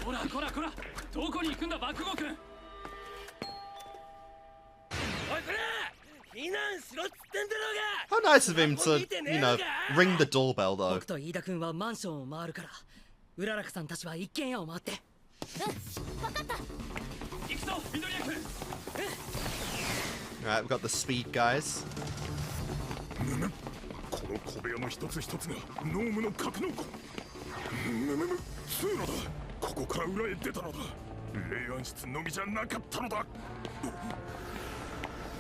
こらこらこら。どこに行くんだ、爆豪君。おいこら。避難しろっつってんだHow ろうが。nice of him to, you know, ring the doorbell though. 僕と飯田君はマンションを回るから、うららくさんたちは一軒家を回って。分かった。行くぞ、緑谷君。Alright, we've got the speed guys. この小部屋の一つ一つがノームの格納庫。通路だ。ここから裏へ出たのだ。霊安室のみじゃなかったのだ。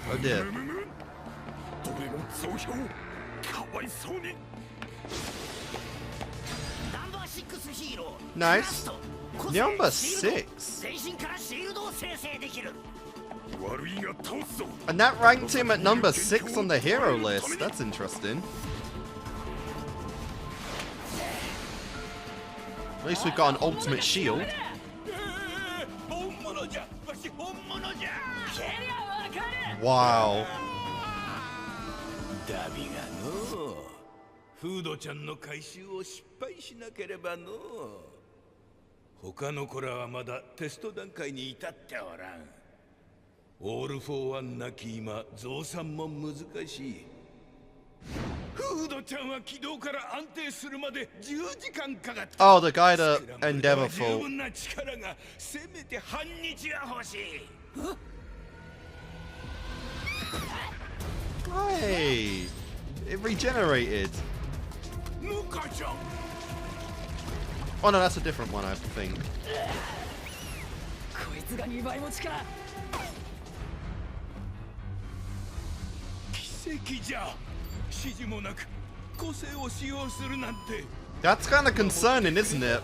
Oh dear. どれも増票。かわいそうに。ナンバー6ヒーロー。 Nice. Number 6. 全身からシールドを生成できる。 And that ranked him at number 6 on the hero list. That's interesting. At least we've got an ultimate shield. Wow. ダビがのフードちゃんの回収を失敗しなければの他の子らはまだテスト段階に至っておらん。オール・フォー・ワンなき今増産も難しい。フードちゃんは軌道から安定するまで10時間かかった。 Oh, the guy that Endeavor 十 fought. 分な力がせめて半日は欲しい。 Hey, it regenerated. ムカちゃん Oh no, that's a different one, I think. こいつが2倍も力。奇跡じゃ。指示もなく個性を使用するなんて。 That's kind of concerning, isn't it?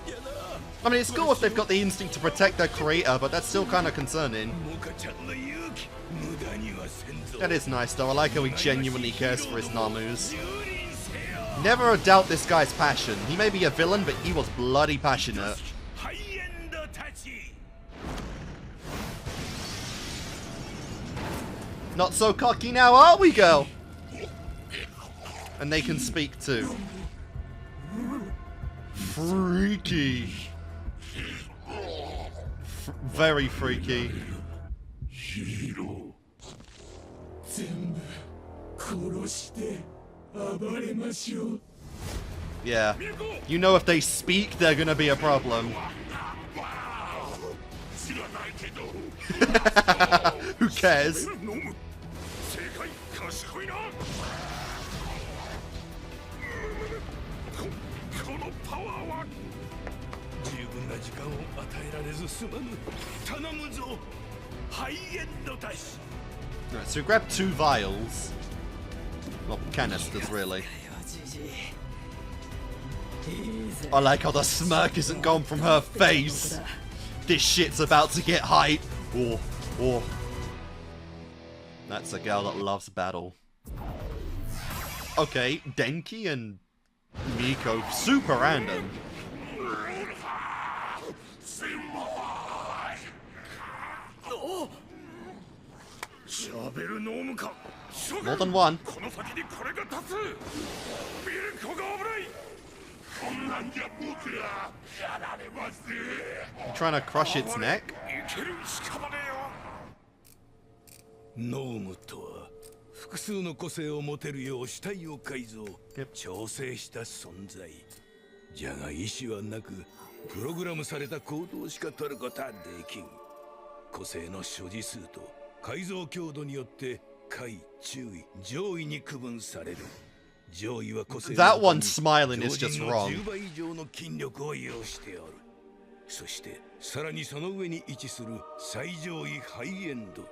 I mean, it's cool if they've got the instinct to protect their creator, but that's still kind of concerning. ムカちゃんの勇気無駄にはせんぞ。 That is nice, though. I like how he genuinely cares for his Namus. Never doubt this guy's passion. He may be a villain, but he was bloody passionate. ハイエンドたち。 Not so cocky now, are we, girl? And they can speak too. Freaky. Very freaky. Yeah. You know if they speak, they're gonna be a problem. Who cares? このパワーは十分な時間を与えられずすまぬ。頼むぞハイエンドたち。 Right, so we grab 2 vials. Well, canisters, really. I like how the smirk isn't gone from her face. This shit's about to get hype. Oh, oh. That's a girl that loves battle. Okay, Denki and Mirko, super random. More than one. You trying to crush its neck? ノームとは複数の個性を持てるよう死体を改造、調整した存在じゃが意志はなくプログラムされた行動しか取ることはできん。個性の所持数と改造強度によって下位、中位、上位に区分される。上位は個性 That one smiling is just wrong. 10倍以上の筋力を有しておる。そしてさらにその上に位置する最上位ハイエンド。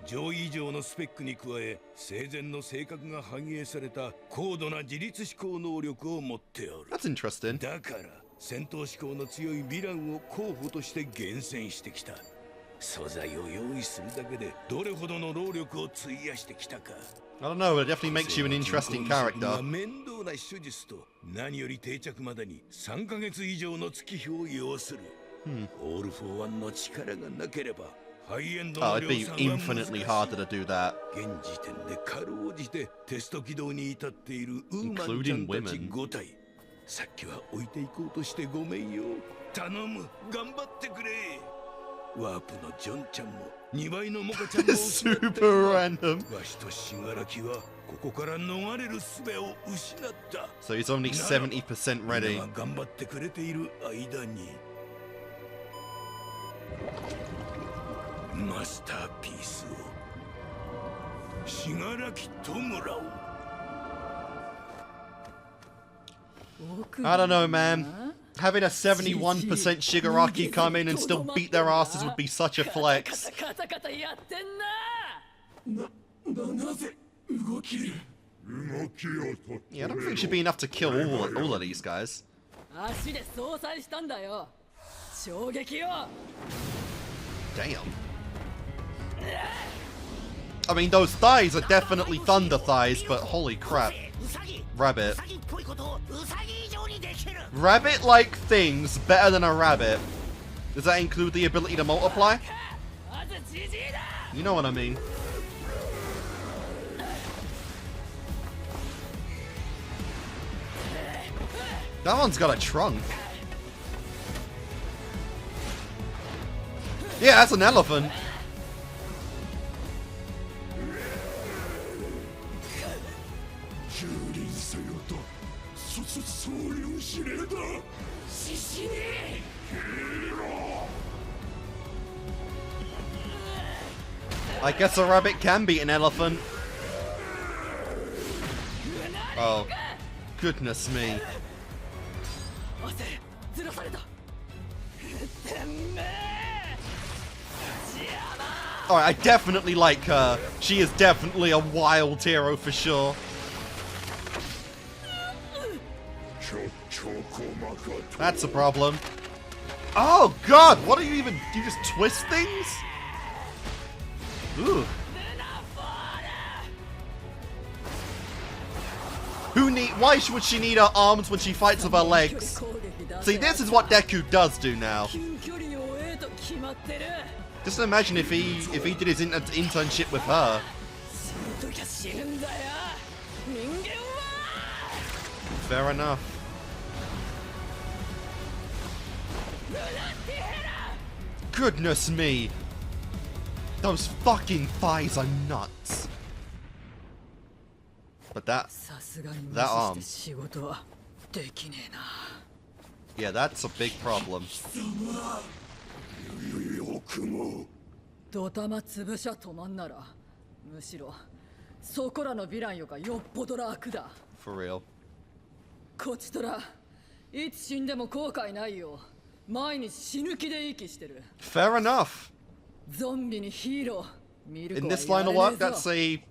上位以上のスペックに加え生前の性格が反映された高度な自立思考能力を持っておる。 That's interesting. だから戦闘思考の強いヴィランを候補として厳選してきた。素材を用意するだけでどれほどの労力を費やしてきたか。 I don't know, but it definitely makes you an interesting character. 面倒な手術と何より定着までに3ヶ月以上の月日を要する。オール・フォー・ワンの力がなければ Oh, it'd be infinitely harder to do that. 現時点でかろうじてテスト起動に至っているウーマンちゃんたち5体。さっきは置いていこうとしてごめんよ。頼む、頑張ってくれ。ワープのジョンちゃんも2倍のモカちゃんも Super random. わしとシガラキはここから逃れる術を失った。 So he's only 70% ready. みんなが頑張ってくれている間にマスターピースをシガラキトムラを I don't know, man. Having a 71% Shigaraki come in and still beat their asses would be such a flex. Yeah, I don't think it should be enough to kill all of these guys. Damn. I mean, those thighs are definitely thunder thighs, but holy crap. Rabbit. Rabbit-like things better than a rabbit. Does that include the ability to multiply? You know what I mean. That one's got a trunk. Yeah, that's an elephant. I guess a rabbit can beat an elephant. Oh, goodness me. Alright, I definitely like her. She is definitely a wild hero for sure. That's a problem. Oh god, what are you even... Do you just twist things? Ooh. Why would she need her arms when she fights with her legs? See, this is what Deku does do now. Just imagine if he did his internship with her. Fair enough. Goodness me. Those fucking thighs are nuts. But that arm. Yeah, that's a big problem. ドタマ潰しゃ止まんならむしろそこらのヴィランよがよっぽど楽だ For real. こちとらいつ死んでも後悔ないよ毎日死ぬ気で息してる Fair enough. ゾンビにヒーロー見る In 子は this や line れ of ね work, えぞ that's a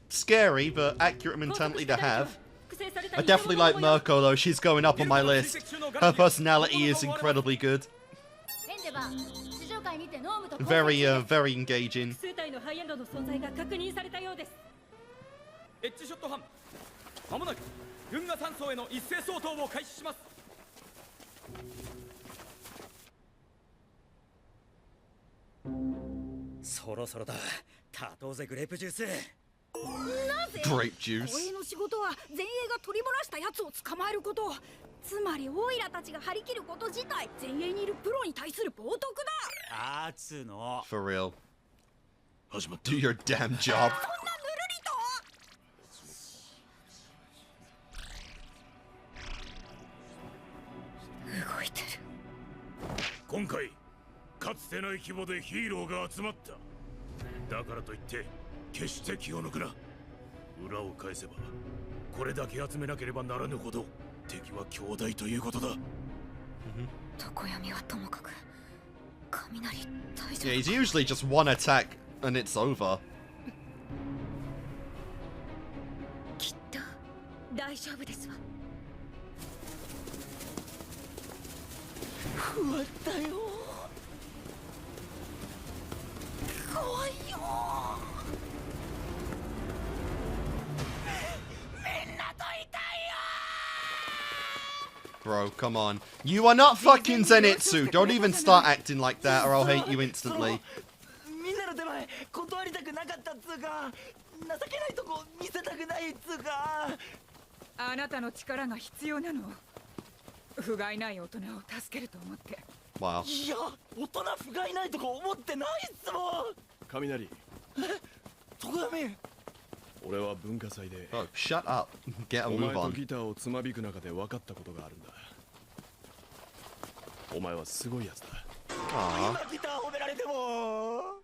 scary but accurate mentality to have. I definitely like Mirko though, she's going up on my list. Her personality is incredibly good. Very, very engaging. エッジショット班まもなく軍が3層への一斉掃討を開始します。そろそろだ。立とうぜグレープジュース。なぜ Grape juice. 俺の仕事は前衛が取り漏らした奴を捕まえること。つまりオイラたちが張り切ること自体前衛にいるプロに対する冒涜だ。あーつの。 For real. Do your damn job. 動いてる。今回かつてない規模でヒーローが集まった。だからといって決して気を抜くな。裏を返せばこれだけ集めなければならぬほど敵は強大ということだ。常闇はともかく雷大丈夫。 Yeah, he's usually just one attack and it's over. きっと大丈夫ですわ。終わったよ。怖いよ。みんなといたいよ。 Bro, come on. You are not fucking Zenitsu. Don't even start acting like that or I'll hate you instantly. みんなの手前断りたくなかったっつうか、情けないとこ見せたくないっつうか。あなたの力が必要なの。不甲斐ない大人を助けると思って。Wow. いや、大人不甲斐ないとか思ってないっすもん。雷。常闇。俺は文化祭で。 Oh, shut up. Get a お move 前と on. ギターをつまびく中で分かったことがあるんだ。お前はすごいやつだ。Aww. 今ギター褒められても。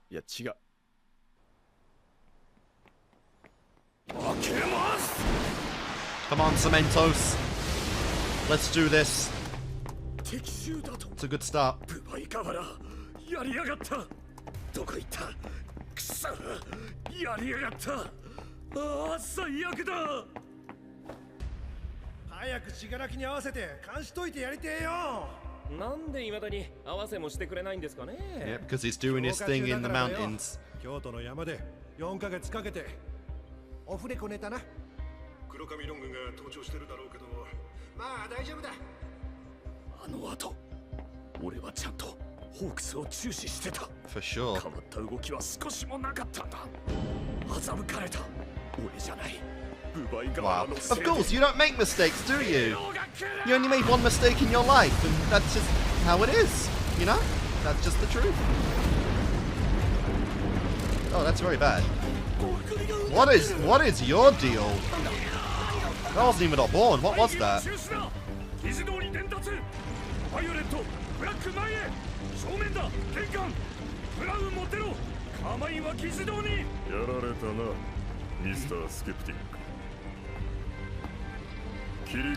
いや違う。負けます。 Come on, Cementos. Let's do this. 敵襲だと。 It's a good start. ブバイカワラやりやがった。どこ行った。くそやりやがった。ああ最悪だ。早く死柄木に合わせて監視解いてやりてえよ。なんで未だに合わせもしてくれないんですかね。 Yeah, because he's doing his thing in the mountains. 京都の山で4ヶ月かけてオフレコネタな。黒髪ロングが登場してるだろうけど、まあ大丈夫だ。あの後、俺はちゃんとホークスを注視してた。 For sure. 変わった動きは少しもなかったんだ。欺かれた。俺じゃない。ブバイガワ Wow. ラのせい Of で。 course, you don't make mistakes, do you? ヒーローが You only made one mistake in your life, and that's just how it is, you know? That's just the truth. Oh, that's very bad. What is your deal? That wasn't even a born. What was that?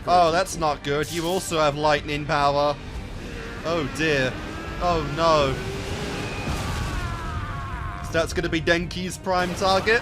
Oh, that's not good. You also have lightning power. Oh dear. Oh no. So that's going to be Denki's prime target.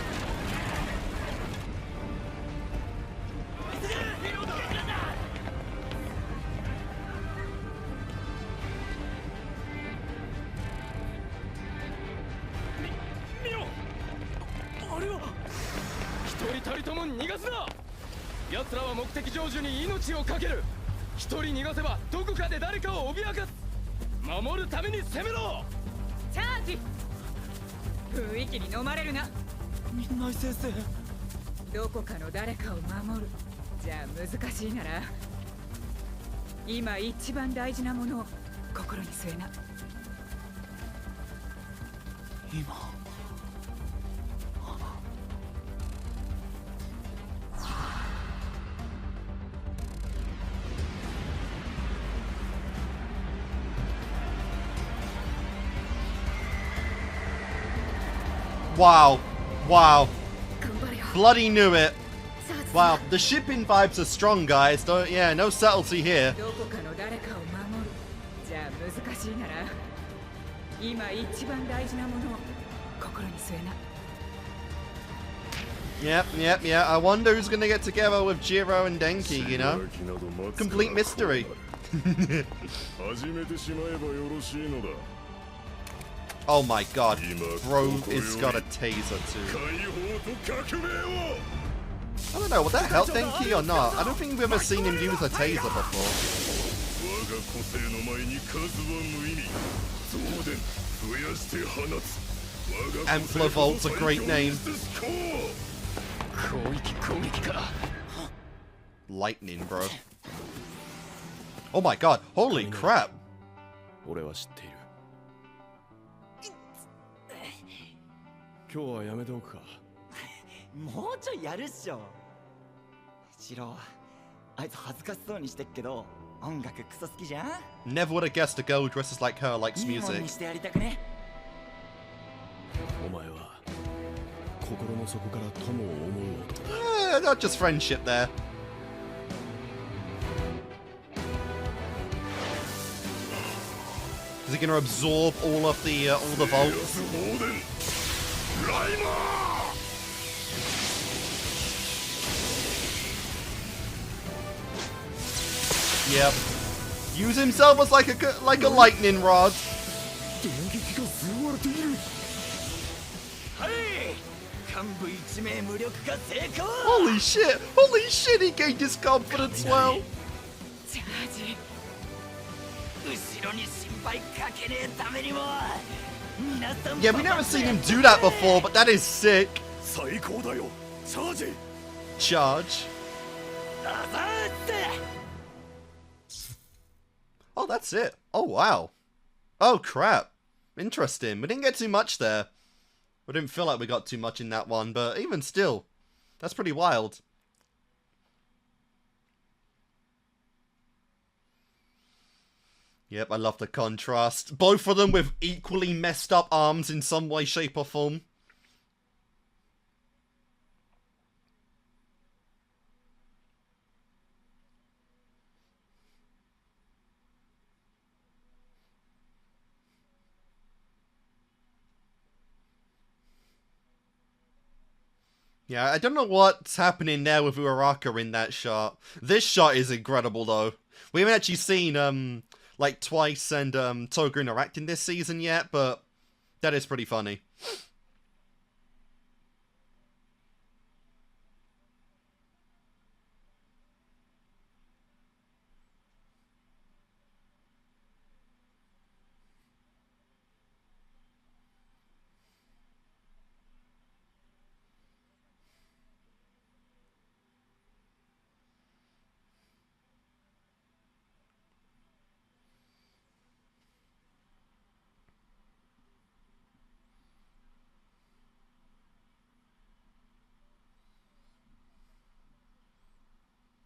Wow. Wow. Bloody knew it. Wow, the shipping vibes are strong, guys. Don't, yeah, no subtlety here. Yep. I wonder who's gonna get together with Jiro and Denki, you know? Complete mystery. Oh my god, bro is got a taser too. I don't know, would that help Denki or not? I don't think we've ever seen him use a taser before. Amplivolt's a great name. Lightning, bro. Oh my god, holy crap. 今日はやめておくか。もうちょいやるっしょ。シロ、あいつ恥ずかしそうにしてっけど、音楽クソ好きじゃん。Never would have guessed a girl who dresses like her likes いいもん music. にしてやりたくね。お前は心の底から友を思う男だ。Not just friendship there. Is he gonna absorb all of the volts? Yep. Use himself as like a lightning rod. Holy shit! Holy shit! He gained his confidence well. Yeah, we've never seen him do that before, but that is sick. Charge. Oh, that's it. Oh, wow. Oh, crap. Interesting. We didn't get too much there. We didn't feel like we got too much in that one, but even still, that's pretty wild. Yep, I love the contrast. Both of them with equally messed up arms in some way, shape, or form. Yeah, I don't know what's happening there with Uraraka in that shot. This shot is incredible, though. We haven't actually seen, like, Twice and Toga interacting this season yet, but that is pretty funny.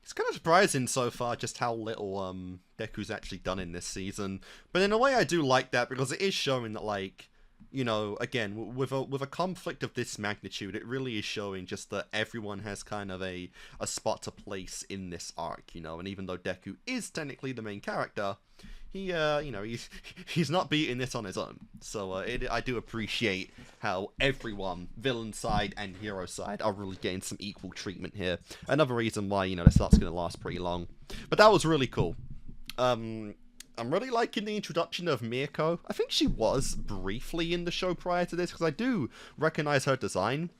It's kind of surprising so far just how little Deku's actually done in this season. But in a way I do like that because it is showing that, like, you know, again, with a conflict of this magnitude, it really is showing just that everyone has kind of a spot to place in this arc, you know, and even though Deku is technically the main character, he, you know, he's not beating this on his own. So I do appreciate how everyone, villain side and hero side, are really getting some equal treatment here. Another reason why, you know, this arc's going to last pretty long. But that was really cool. I'm really liking the introduction of Mirko. I think she was briefly in the show prior to this, because I do recognize her design.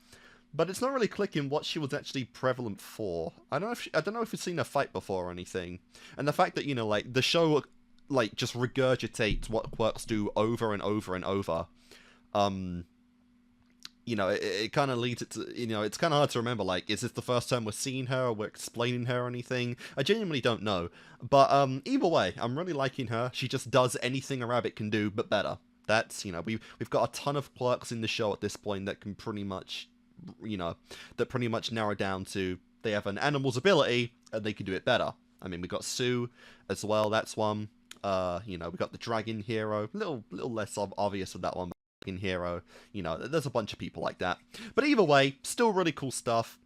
But it's not really clicking what she was actually prevalent for. I don't know if you've seen her fight before or anything. And the fact that, you know, like, the show, like, just regurgitates what quirks do over and over and over. You know, it kind of leads it to, you know, it's kind of hard to remember, like, is this the first time we're seeing her or we're explaining her or anything? I genuinely don't know. But either way, I'm really liking her. She just does anything a rabbit can do, but better. That's, you know, we've got a ton of quirks in the show at this point that can pretty much, you know, that pretty much narrow down to they have an animal's ability and they can do it better. I mean, we got Sue as well, that's one. You know, we got the dragon hero, little less obvious with that one. Hero, you know, there's a bunch of people like that. But either way, still really cool stuff.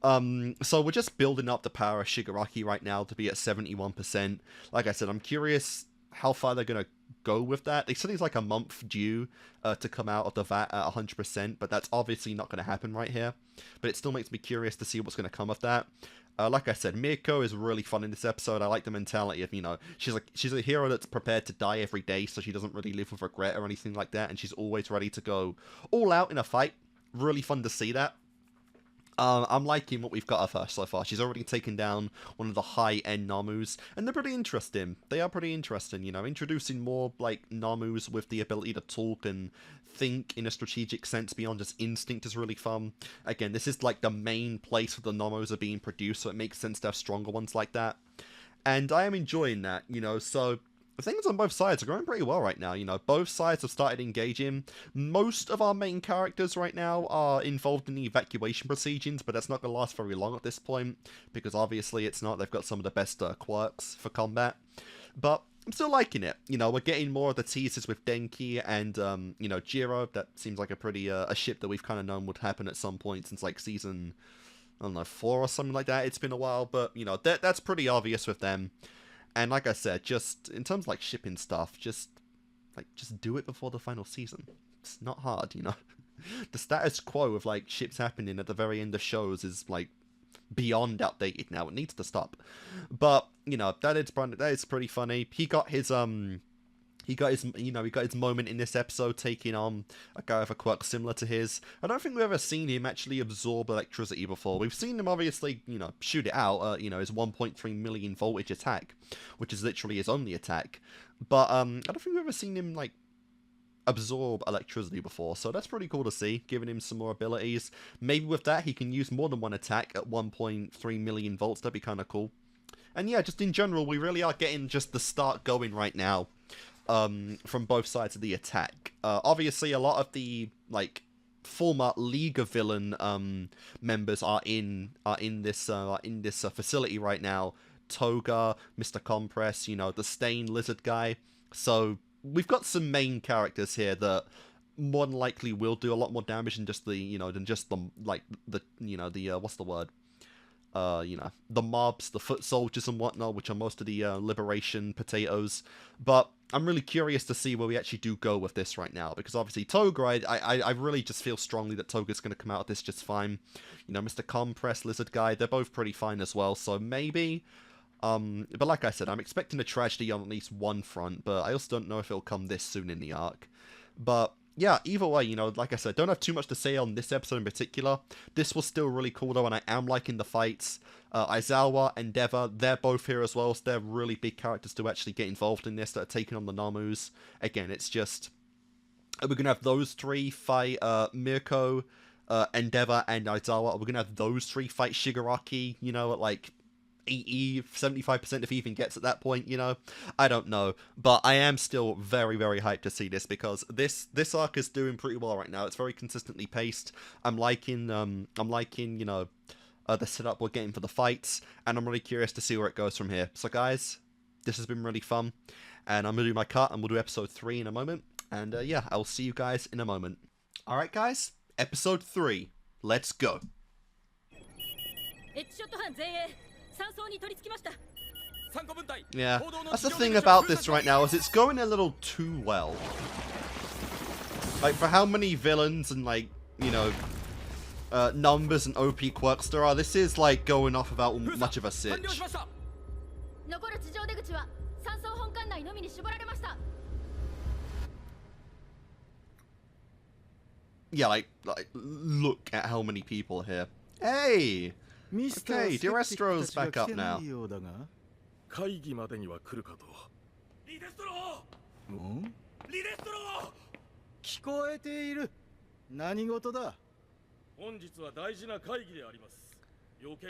So we're just building up the power of Shigaraki right now to be at 71%. Like I said, I'm curious how far they're going to go with that. They said he's like a month due to come out of the VAT at 100%, but that's obviously not going to happen right here. But it still makes me curious to see what's going to come of that. Like I said, Mirko is really fun in this episode. I like the mentality of, you know, she's a hero that's prepared to die every day, so she doesn't really live with regret or anything like that, and she's always ready to go all out in a fight. Really fun to see that. I'm liking what we've got of her so far. She's already taken down one of the high-end Namus, and they're pretty interesting. They are pretty interesting, you know, introducing more, like, Namus with the ability to talk and think in a strategic sense beyond just instinct is really fun. Again, this is, like, the main place where the Namus are being produced, so it makes sense to have stronger ones like that. And I am enjoying that, you know, so things on both sides are going pretty well right now, you know, both sides have started engaging. Most of our main characters right now are involved in the evacuation proceedings, but that's not going to last very long at this point, because obviously it's not, they've got some of the best quirks for combat. But I'm still liking it, you know, we're getting more of the teasers with Denki and, you know, Jiro. That seems like a pretty, a ship that we've kind of known would happen at some point since, like, season, I don't know, 4 or something like that. It's been a while, but, you know, that's pretty obvious with them. And like I said, just in terms of, like, shipping stuff, just do it before the final season. It's not hard, you know. The status quo of, like, ships happening at the very end of shows is, like, beyond outdated now. It needs to stop. But, you know, that is pretty funny. He got his moment in this episode taking on a guy with a quirk similar to his. I don't think we've ever seen him actually absorb electricity before. We've seen him obviously, you know, shoot it out, you know, his 1.3 million voltage attack, which is literally his only attack. But I don't think we've ever seen him, like, absorb electricity before, so that's pretty cool to see, giving him some more abilities. Maybe with that he can use more than one attack at 1.3 million volts. That'd be kind of cool. And yeah, just in general, we really are getting just the start going right now. From both sides of the attack. Obviously, a lot of the, like, former League of Villain members are in this facility right now. Toga, Mr. Compress, you know, the Stain Lizard guy. So we've got some main characters here that more than likely will do a lot more damage than just the, you know, what's the word? You know, the mobs, the foot soldiers and whatnot, which are most of the liberation potatoes. But I'm really curious to see where we actually do go with this right now, because obviously Toga, I really just feel strongly that Toga's going to come out of this just fine. You know, Mr. Compress, Lizard Guy, they're both pretty fine as well, so maybe. But like I said, I'm expecting a tragedy on at least one front, but I also don't know if it'll come this soon in the arc. But yeah, either way, you know, like I said, don't have too much to say on this episode in particular. This was still really cool though, and I am liking the fights. Aizawa and Deva, they're both here as well, so they're really big characters to actually get involved in this, that are taking on the Namus. Again, it's just, we're going to have those three fight Mirko, Endeavor, and Aizawa. We're going to have those three fight Shigaraki, you know, at like 75% if he even gets at that point, you know. I don't know, but I am still very, very hyped to see this, because this arc is doing pretty well right now. It's very consistently paced. I'm liking, you know, the setup we're getting for the fights, and I'm really curious to see where it goes from here. So guys, this has been really fun, and I'm going to do my cut, and we'll do episode 3 in a moment, and yeah, I'll see you guys in a moment. Alright guys, episode 3, let's go. Yeah, that's the thing about this right now, is it's going a little too well. Like, for how many villains and, like, you know, numbers and OP quirks there are, this is, like, going off without much of a sitch. Yeah, like, look at how many people are here. Hey! Okay, Direstro's back up now. 会議までには来るかと。リデストロー。リデストロー。聞こえている。何事だ。本日は大事な会議であります。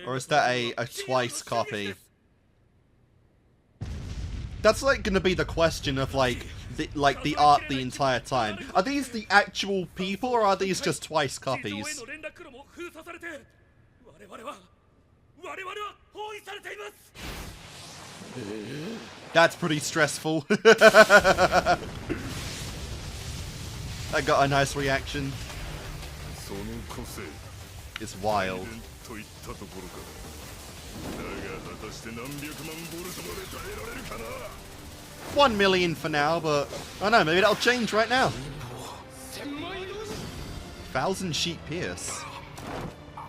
Or is that a twice copy? That's like gonna be the question of like the art the entire time. Are these the actual people or are these just twice copies? That's pretty stressful. I got a nice reaction. It's wild. 1 million for now, but I don't know, maybe that'll change right now. 1,000 sheep pierce.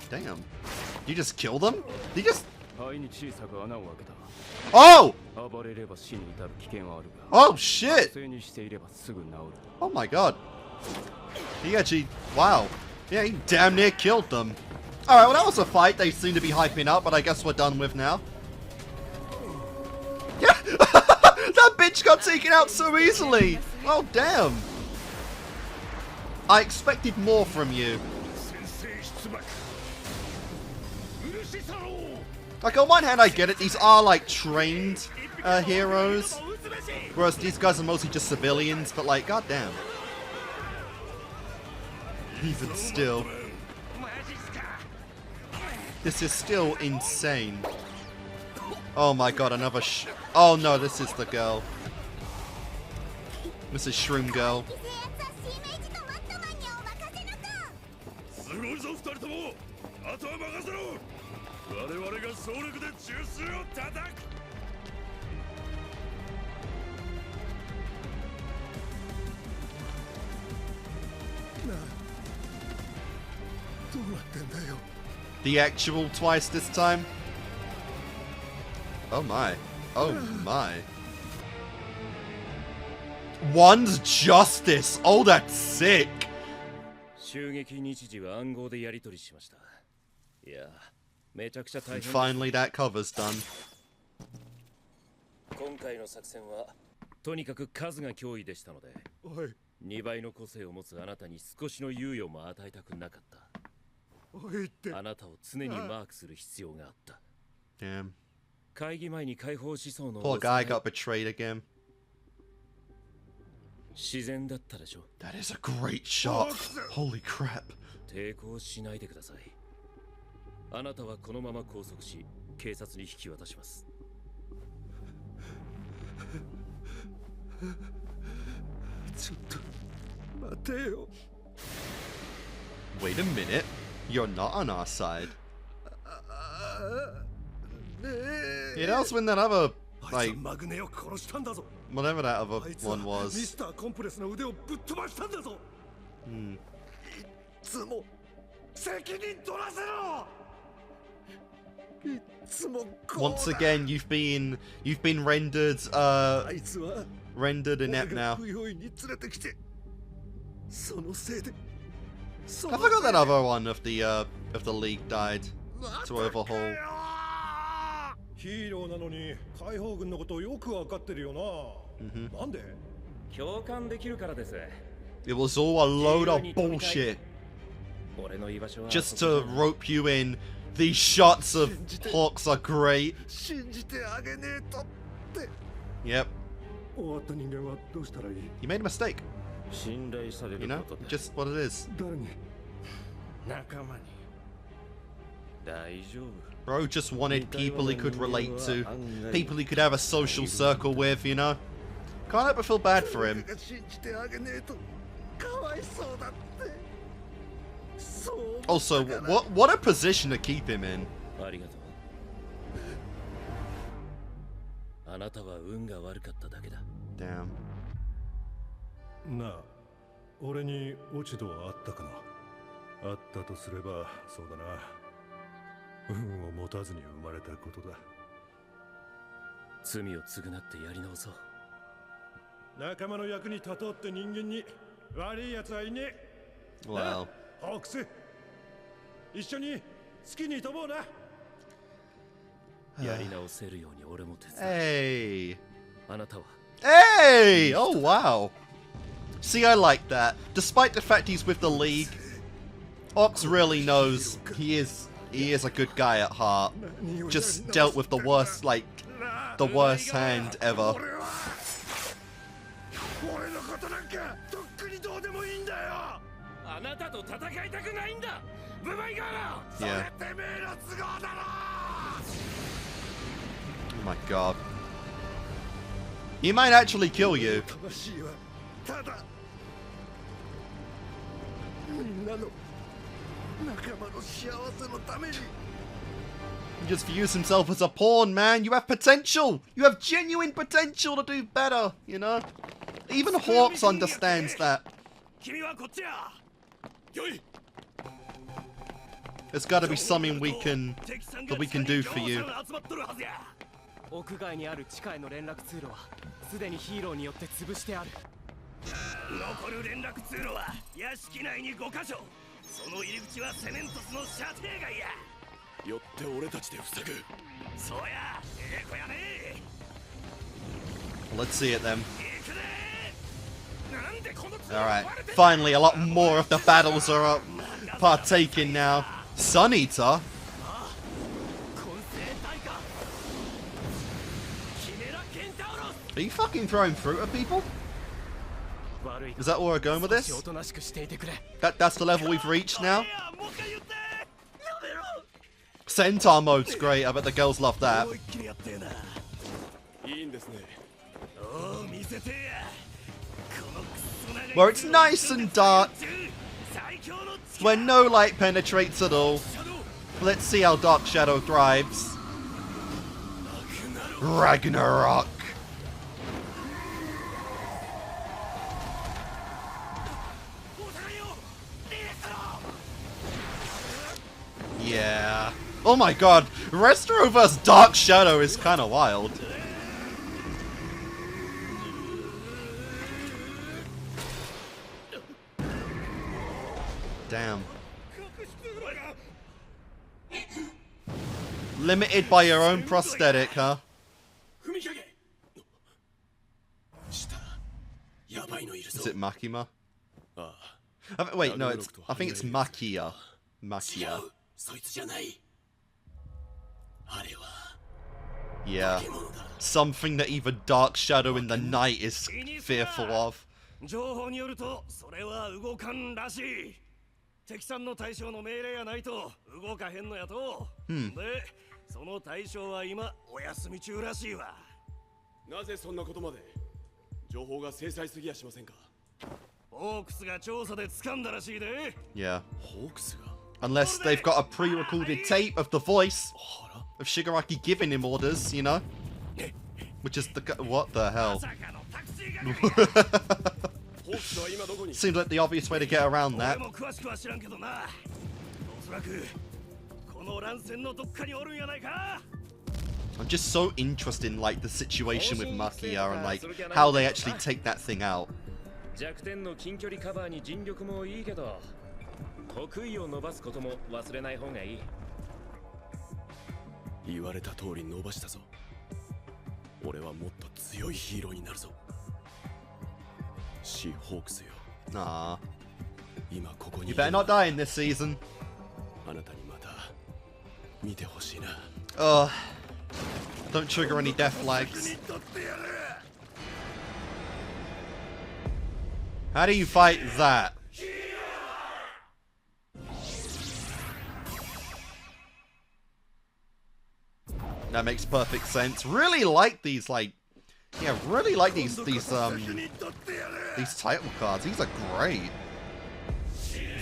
Damn. You just kill them? You just... Oh! Oh shit! Oh my god. He actually... Wow. Yeah, he damn near killed them. Alright, well that was a fight they seem to be hyping up, but I guess we're done with now. Yeah! That bitch got taken out so easily! Oh damn! I expected more from you. Like, on one hand I get it, these are like trained heroes, whereas these guys are mostly just civilians, but like, goddamn. Even still. This is still insane. Oh my god, another oh no, this is the girl. This is Shroom Girl. The actual twice this time? Oh my. Oh my. One's justice! Oh, that's sick! And finally that cover's done. 今回の作戦はとにかく数が脅威でしたので、2倍の個性を持つあなたに少しの猶予も与えたくなかった。あなたを常にマークする必要があった。Damn. 会議前に解放しそうな Poor guy got betrayed again. 自然だったでしょ。 That is a great shot. Holy crap. 抵抗しないでください。あなたはこのまま拘束し、警察に引き渡します。ちょっと待てよ。 Wait a minute. You're not on our side. Yeah, that was when that other, like, whatever that other one was. Once again, you've been rendered rendered inept now. I forgot that other one of the league died to overhaul. It was all a load of bullshit. Just to rope you in. These shots of Hawks are great. Yep. You made a mistake. You know, just what it is. Bro just wanted people he could relate to. People he could have a social circle with, you know? Can't help but feel bad for him. Also, what a position to keep him in. Damn. なあ、俺に落ち度はあったかな。あったとすれば、そうだな。運を持たずに生まれたことだ。罪を償ってやり直そう。仲間の役に立とうって人間に悪い奴はいねえ。Wow. ホークス、一緒に好きに飛ぼうな。やり直せるように俺も手伝う。Hey. あなたは Hey! Oh, wow. See, I like that. Despite the fact he's with the League, Ox really knows he is a good guy at heart. Just dealt with the worst hand ever. Yeah. Oh my god. He might actually kill you. He just views himself as a pawn, man. You have potential. You have genuine potential to do better, you know? Even Hawks understands that. There's got to be something that we can do for you. 屋外にある地下への連絡通路はすでにヒーローによって潰してある。残る連絡通路は屋敷内に5カ所。その入り口はセメントスの射程外や。よって俺たちで塞ぐ。そうや、こやね。Let's see it then. Alright, finally a lot more of the battles are partaking now. Sun Eater? Are you fucking throwing fruit at people? Is that where we're going with this? That's the level we've reached now? Centaur mode's great, I bet the girls love that. Where it's nice and dark, where no light penetrates at all. Let's see how Dark Shadow thrives. Ragnarok. Yeah. Oh my god, Restro vs Dark Shadow is kind of wild. Damn. Limited by your own prosthetic, huh? Is it Makima? Wait, no, I think it's Makia. Makia. Yeah. Something that even Dark Shadow in the night is fearful of. 情報によるとそれは動かんらしい。敵さんの対象の命令がないと動かへんのやと。で、その対象は今お休み中らしいわ。なぜそんなことまで？情報が精細すぎやしませんか？ホークスが調査で掴んだらしいで。Yeah. ホークスが Unless they've got a pre-recorded tape of the voice of Shigaraki giving him orders, you know? Which is the... What the hell? Seems like the obvious way to get around that. I'm just so interested in like the situation with Makia and like how they actually take that thing out. 得意を伸ばすことも忘れない方がいい。言われた通り伸ばしたぞ。俺はもっと強いヒーローになるぞ。シーホークスよ。Nah. 今ここに。You better not die in this season. あなたにまた見てほしいな。Don't trigger any death flags. How do you fight that? That makes perfect sense. Really like these, like, yeah, really like these title cards. These are great.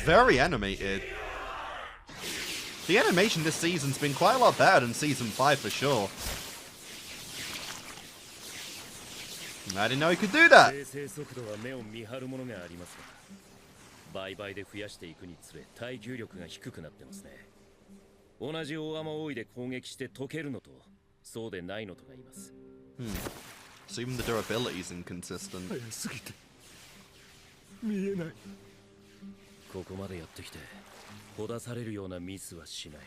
Very animated. The animation this season's been quite a lot better than season 5 for sure. I didn't know he could do that. 倍々で増やしていくにつれ耐久力が低くなってますね。同じ大雨覆いで攻撃して解けるのとそうでないのとがいます。So even the durability is inconsistent. 早すぎて見えない。ここまでやってきてほだされるようなミスはしない。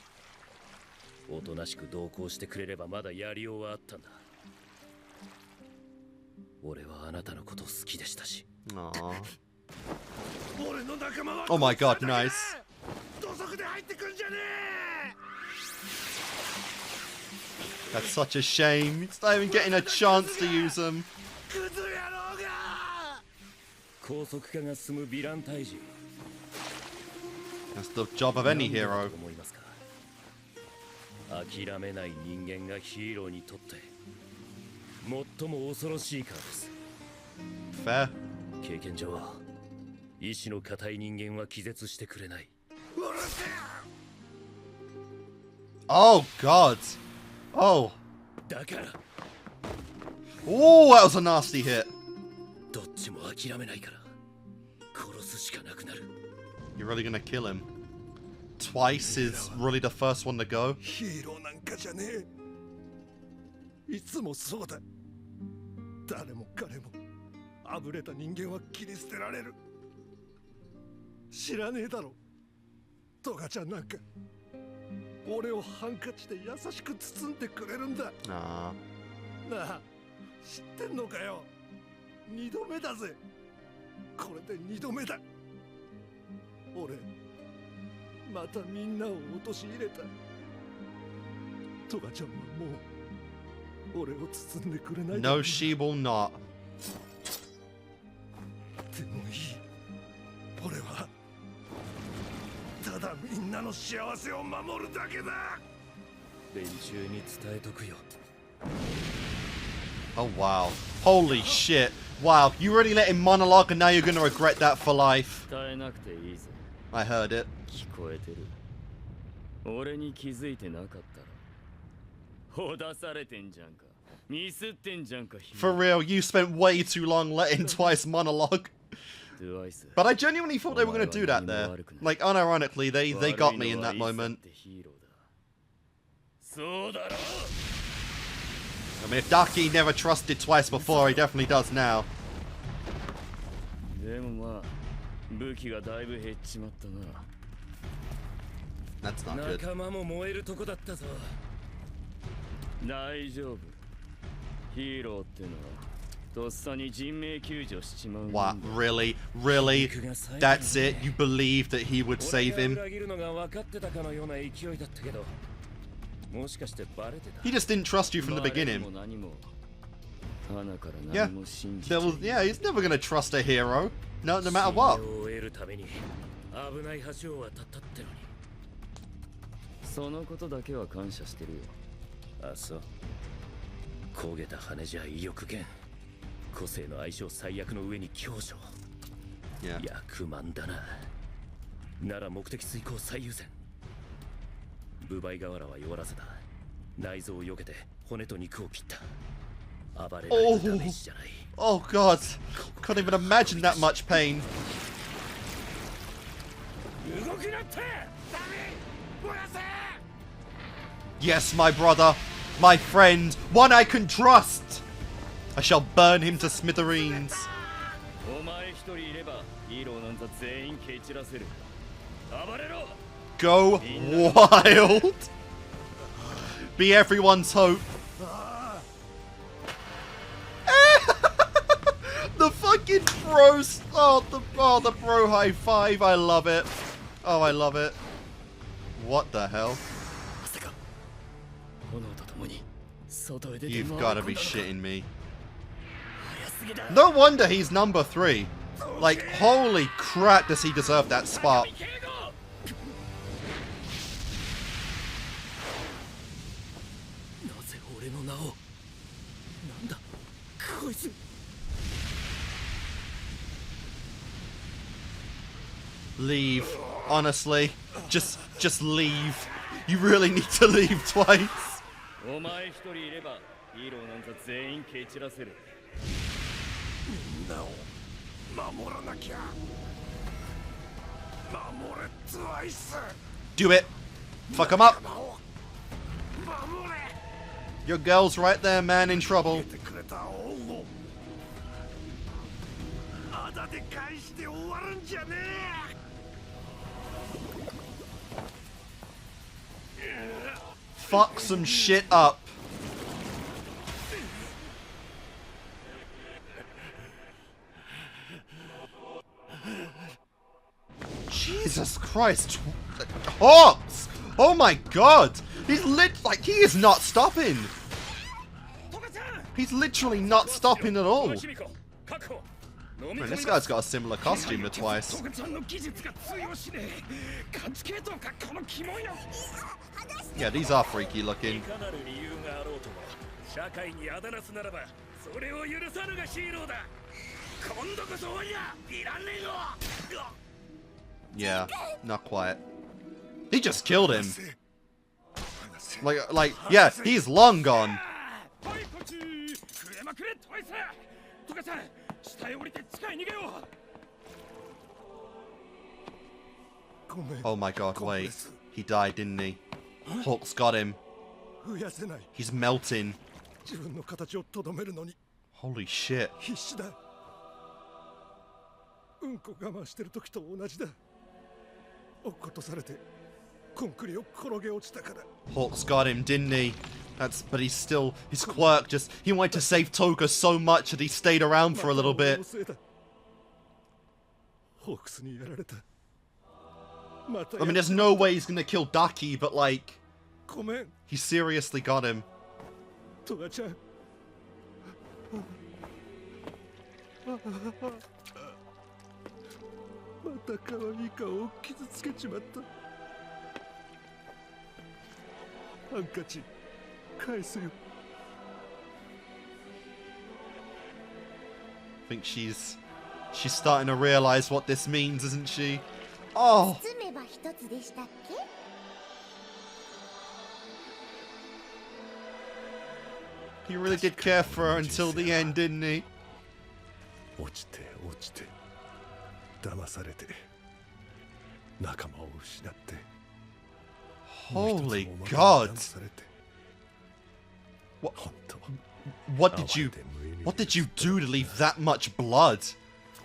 おとなしく同行してくれればまだやりようはあったんだ。俺はあなたのこと好きでしたし。Oh my god, nice. That's such a shame. It's not even getting a chance to use them. 高速化が進むヴィラン退治。That's the job of any hero. 諦めない人間がヒーローにとって最も恐ろしいからです。Fair. 経験上、意志の固い人間は気絶してくれない。Oh god. Oh. だから。Oh, that was a nasty hit. どっちも諦めないから殺すしかなくなる。You're really gonna kill him? Twice is really the first one to go? ヒーローなんかじゃねえ。いつもそうだ。誰も彼もあぶれた人間は切り捨てられる。知らねえだろ。トガちゃんなんか俺をハンカチで優しく包んでくれるんだ。なあ、知ってんのかよ。二度目だぜ。これで二度目だ。俺またみんなを陥れた。トガちゃんはもう俺を包んでくれない。 No, she will not. でもいい。俺はただみんなの幸せを守るだけだ。連中に伝えとくよ。 Oh wow. Holy shit. Wow, you already let him monologue and now you're gonna regret that for life. I heard it. 聞こえてる。俺に気づいてなかったら。ほだされてんじゃんか。ミスってんじゃんか。 For real, you spent way too long letting Twice monologue. But I genuinely thought they were gonna do that there. Like, unironically, they got me in that moment. I mean, if Daki never trusted Twice before, he definitely does now. That's not good. 大丈夫。ヒーローってのはとっさに人命救助しちまう。 What? Really? Really? That's it? You believe that he would save him? He just didn't trust you from the beginning. Yeah. Yeah, he's never gonna trust a hero. No matter what. そのことだけは感謝してるよ。あ、そう。焦げた羽じゃ威力減。個性の相性最悪の上に強者。役満だな。なら目的遂行最優先。部売河原は弱らせた。内臓を避けて骨と肉を切った。暴れないダメージじゃない。Oh god. Can't even imagine that much pain. 動きなって。ダメ。燃やせ。 Yes, my brother, my friend, one I can trust. I shall burn him to smithereens. Go wild. Be everyone's hope. The fucking bros. Oh, the bro high five. I love it. Oh, I love it. What the hell? You've got to be shitting me. No wonder he's number 3. Like, holy crap, does he deserve that spot? Leave. Honestly. Just leave. You really need to leave twice. お前一人いればヒーローなんざ全員蹴散らせる。みんなを守らなきゃ。守れツワイス。 Do it. Fuck him up. 守れ。 Your girl's right there, man, in trouble. てくれた恩をあだで返して終わるんじゃねえ。 Fuck some shit up. Jesus Christ. Hawks! Oh my god! He's he is not stopping. He's literally not stopping at all. Man, this guy's got a similar costume to Twice. Yeah, these are freaky looking. Yeah, not quite. He just killed him. Like, yeah, he's long gone. Oh my god, wait. He died, didn't he? Hawk's got him. He's melting. Holy shit. Hawk's got him, didn't he? But he's still, his quirk just, he wanted to save Toga so much that he stayed around for a little bit. I mean, there's no way he's gonna kill Daki, but like, he seriously got him. I think she's starting to realize what this means, isn't she? Oh! He really did care for her until the end, didn't he? Holy God! What did you do to leave that much blood?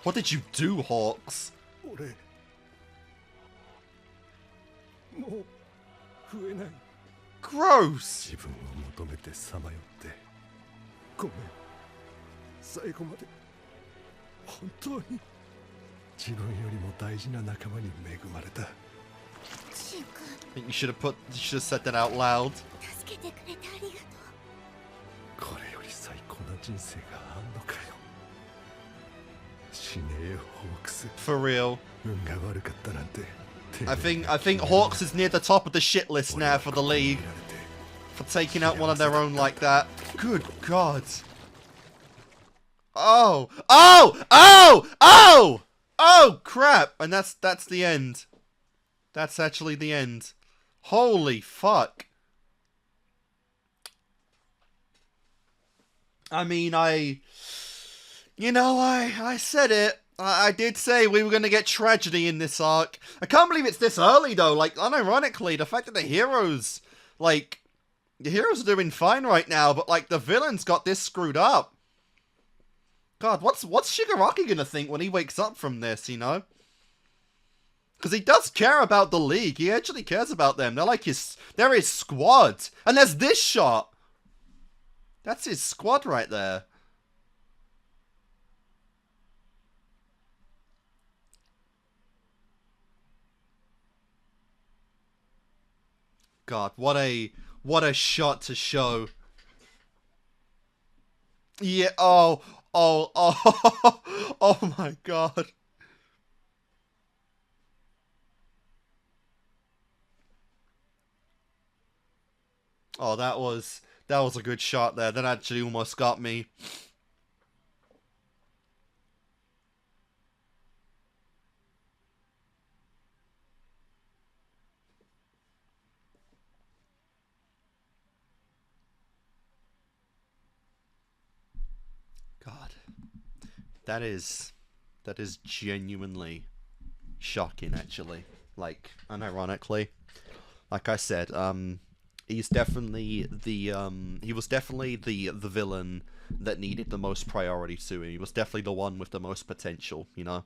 What did you do, Hawks? Gross! I think you should have said that out loud. For real. I think Hawks is near the top of the shit list now for the league. For taking out one of their own like that. Good God. Oh! Oh! Oh! Oh! Oh, crap! And that's the end. That's actually the end. Holy fuck. I mean, I said it. I did say we were going to get tragedy in this arc. I can't believe it's this early, though. Like, unironically, the fact that the heroes are doing fine right now, but, like, the villains got this screwed up. God, what's Shigaraki going to think when he wakes up from this, you know? Because he does care about the League. He actually cares about them. They're his squad. And there's this shot. That's his squad right there. God, what a shot to show. Yeah, oh, oh my God. Oh, that was a good shot there. That actually almost got me. that is genuinely shocking, actually. Like, unironically, like I said, he's definitely the he was definitely the villain that needed the most priority to him. He was definitely the one with the most potential, you know,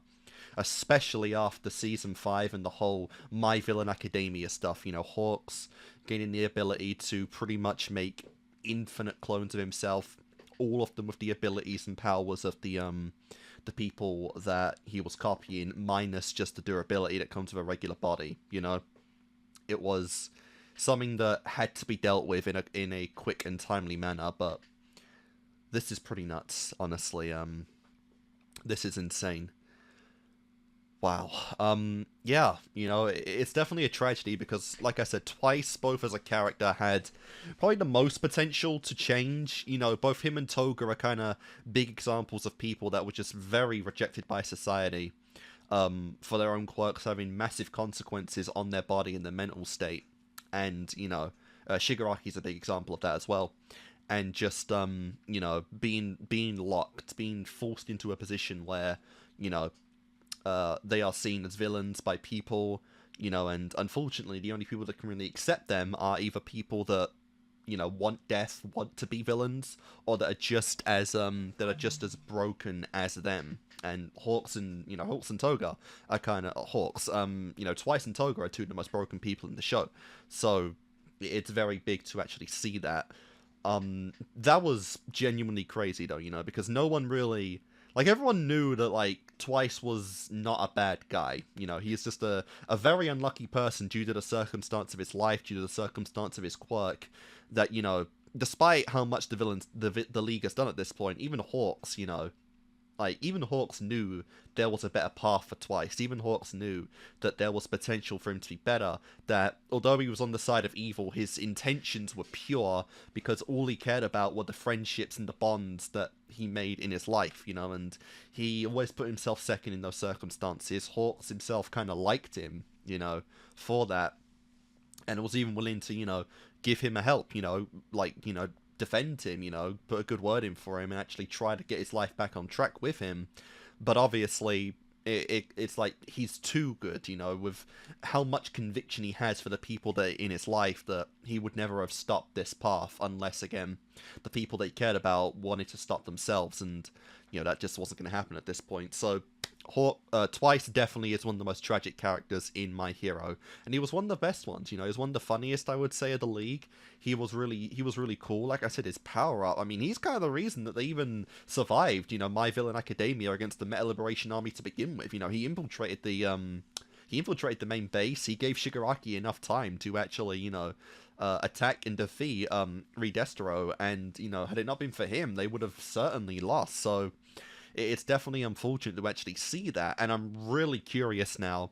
especially after season 5 and the whole My Villain Academia stuff. You know, Hawks gaining the ability to pretty much make infinite clones of himself, all of them with the abilities and powers of the people that he was copying, minus just the durability that comes with a regular body. You know, it was something that had to be dealt with in a quick and timely manner. But this is pretty nuts, honestly. This is insane. Wow. Yeah, you know, it's definitely a tragedy because, like I said, Twice, both as a character, had probably the most potential to change. You know, both him and Toga are kind of big examples of people that were just very rejected by society for their own quirks, having massive consequences on their body and their mental state. And, you know, Shigaraki's a big example of that as well. And just, you know, being locked, being forced into a position where, you know, they are seen as villains by people, you know, and unfortunately the only people that can really accept them are either people that, you know, want death, want to be villains, or that are just as broken as them. And Hawks and Toga are kind of Hawks. You know, Twice and Toga are two of the most broken people in the show, so it's very big to actually see that. That was genuinely crazy though, you know, because no one really, like, everyone knew that, like, Twice was not a bad guy. You know, he is just a very unlucky person due to the circumstance of his life, due to the circumstance of his quirk, that, you know, despite how much the League has done at this point, even Hawks, you know, like, even Hawks knew there was a better path for Twice. Even Hawks knew that there was potential for him to be better, that although he was on the side of evil, his intentions were pure, because all he cared about were the friendships and the bonds that he made in his life, you know, and he always put himself second in those circumstances. Hawks himself kind of liked him, you know, for that, and was even willing to, you know, give him a help, you know, like, you know, defend him, you know, put a good word in for him and actually try to get his life back on track with him. But obviously it's like he's too good, you know, with how much conviction he has for the people that are in his life, that he would never have stopped this path unless, again, the people that he cared about wanted to stop themselves, and, you know, that just wasn't going to happen at this point. So Twice definitely is one of the most tragic characters in My Hero, and he was one of the best ones. You know, he was one of the funniest, I would say, of the League. He was really cool. Like I said, his power up, I mean, he's kind of the reason that they even survived, you know, My Villain Academia against the Meta Liberation Army to begin with. You know, he infiltrated the main base. He gave Shigaraki enough time to actually, you know, attack and defeat Redestro, and, you know, had it not been for him, they would have certainly lost. So it's definitely unfortunate to actually see that, and I'm really curious now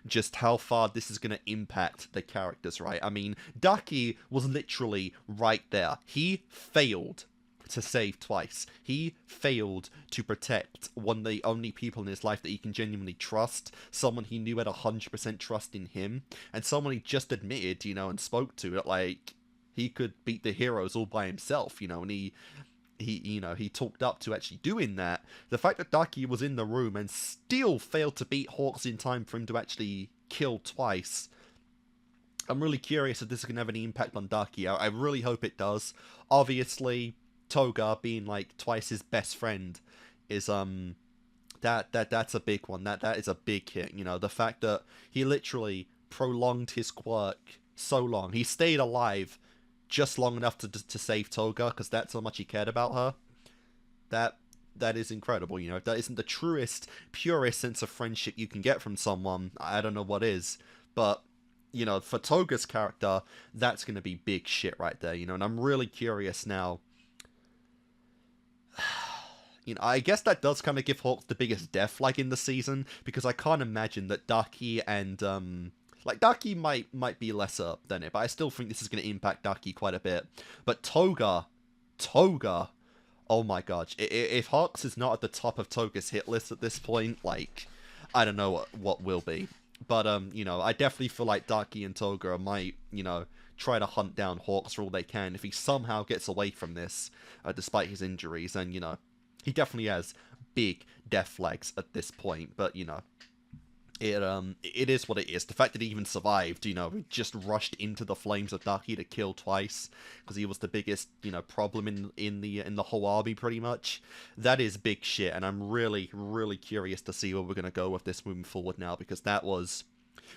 just how far this is going to impact the characters, right? I mean, Daki was literally right there. He failed to save Twice. He failed to protect one of the only people in his life that he can genuinely trust, someone he knew had 100% trust in him, and someone he just admitted, you know, and spoke to, that, like, he could beat the heroes all by himself, you know, and he talked up to actually doing that. The fact that Daki was in the room and still failed to beat Hawks in time for him to actually kill Twice, I'm really curious if this is going to have any impact on Daki. I really hope it does. Obviously, Toga being, like, Twice's best friend is that's a big one. That is a big hit. You know, the fact that he literally prolonged his quirk so long. He stayed alive just long enough to save Toga, because that's how much he cared about her. That is incredible, you know. If that isn't the truest, purest sense of friendship you can get from someone, I don't know what is. But, you know, for Toga's character, that's going to be big shit right there, you know. And I'm really curious now. You know, I guess that does kind of give Hawks the biggest death, like, in the season, because I can't imagine that Daki and like, Daki might be lesser than it, but I still think this is going to impact Daki quite a bit. But Toga, oh my god. If Hawks is not at the top of Toga's hit list at this point, like, I don't know what will be. But, you know, I definitely feel like Daki and Toga might, you know, try to hunt down Hawks for all they can. If he somehow gets away from this, despite his injuries, then, you know, he definitely has big death flags at this point, but, you know, it is what it is. The fact that he even survived, you know, just rushed into the flames of Daki to kill twice because he was the biggest, you know, problem in the whole army pretty much. That is big shit, and I'm really, really curious to see where we're gonna go with this moving forward now, because that was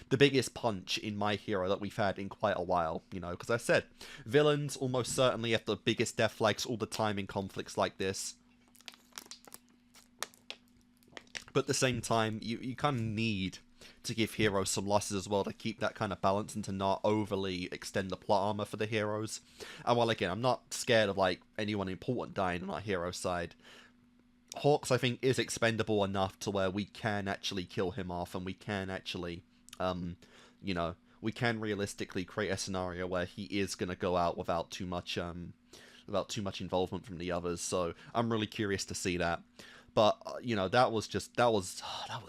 the biggest punch in My Hero that we've had in quite a while, you know, because I said, villains almost certainly have the biggest death flags all the time in conflicts like this. But at the same time, you kind of need to give heroes some losses as well to keep that kind of balance and to not overly extend the plot armor for the heroes. And while again, I'm not scared of like anyone important dying on our hero side, Hawks I think is expendable enough to where we can actually kill him off, and we can actually, you know, we can realistically create a scenario where he is going to go out without too much involvement from the others. So I'm really curious to see that. But, you know, that was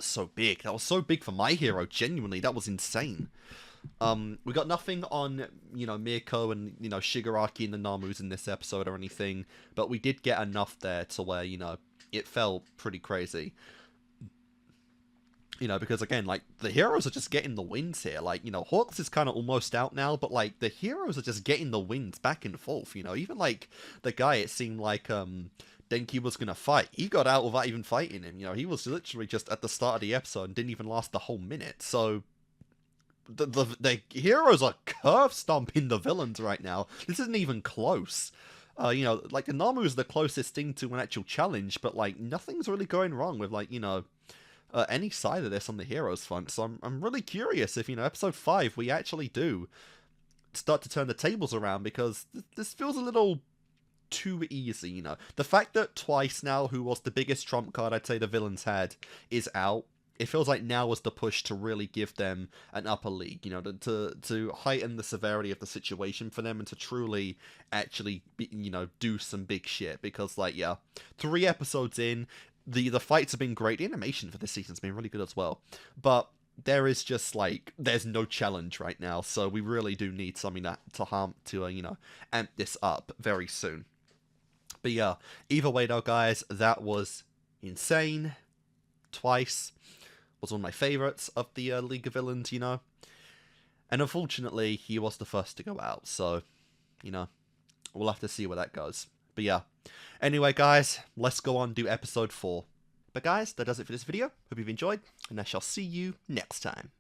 so big. That was so big for My Hero, genuinely. That was insane. We got nothing on, you know, Mirko and, you know, Shigaraki and the Namus in this episode or anything. But we did get enough there to where, you know, it felt pretty crazy. You know, because, again, like, the heroes are just getting the wins here. Like, you know, Hawks is kind of almost out now, but, like, the heroes are just getting the wins back and forth, you know. Even, like, the guy, it seemed like, Denki was going to fight. He got out without even fighting him. You know, he was literally just at the start of the episode and didn't even last the whole minute. So, the heroes are curve stomping the villains right now. This isn't even close. You know, like, the Namu is the closest thing to an actual challenge, but, like, nothing's really going wrong with, like, you know, any side of this on the heroes front. So I'm really curious if, you know, episode 5, we actually do start to turn the tables around, because this feels a little too easy, you know. The fact that Twice now, who was the biggest trump card I'd say the villains had, is out, it feels like now was the push to really give them an upper league, you know, to heighten the severity of the situation for them and to truly actually, you know, do some big shit. Because, like, yeah, 3 episodes in, the fights have been great. The animation for this season's been really good as well. But there is just, like, there's no challenge right now, so we really do need something to you know, amp this up very soon. But yeah, either way though, guys, that was insane. Twice was one of my favourites of the League of Villains, you know. And unfortunately, he was the first to go out, so, you know, we'll have to see where that goes. But yeah, anyway, guys, let's go on and do episode 4. But guys, that does it for this video. Hope you've enjoyed, and I shall see you next time.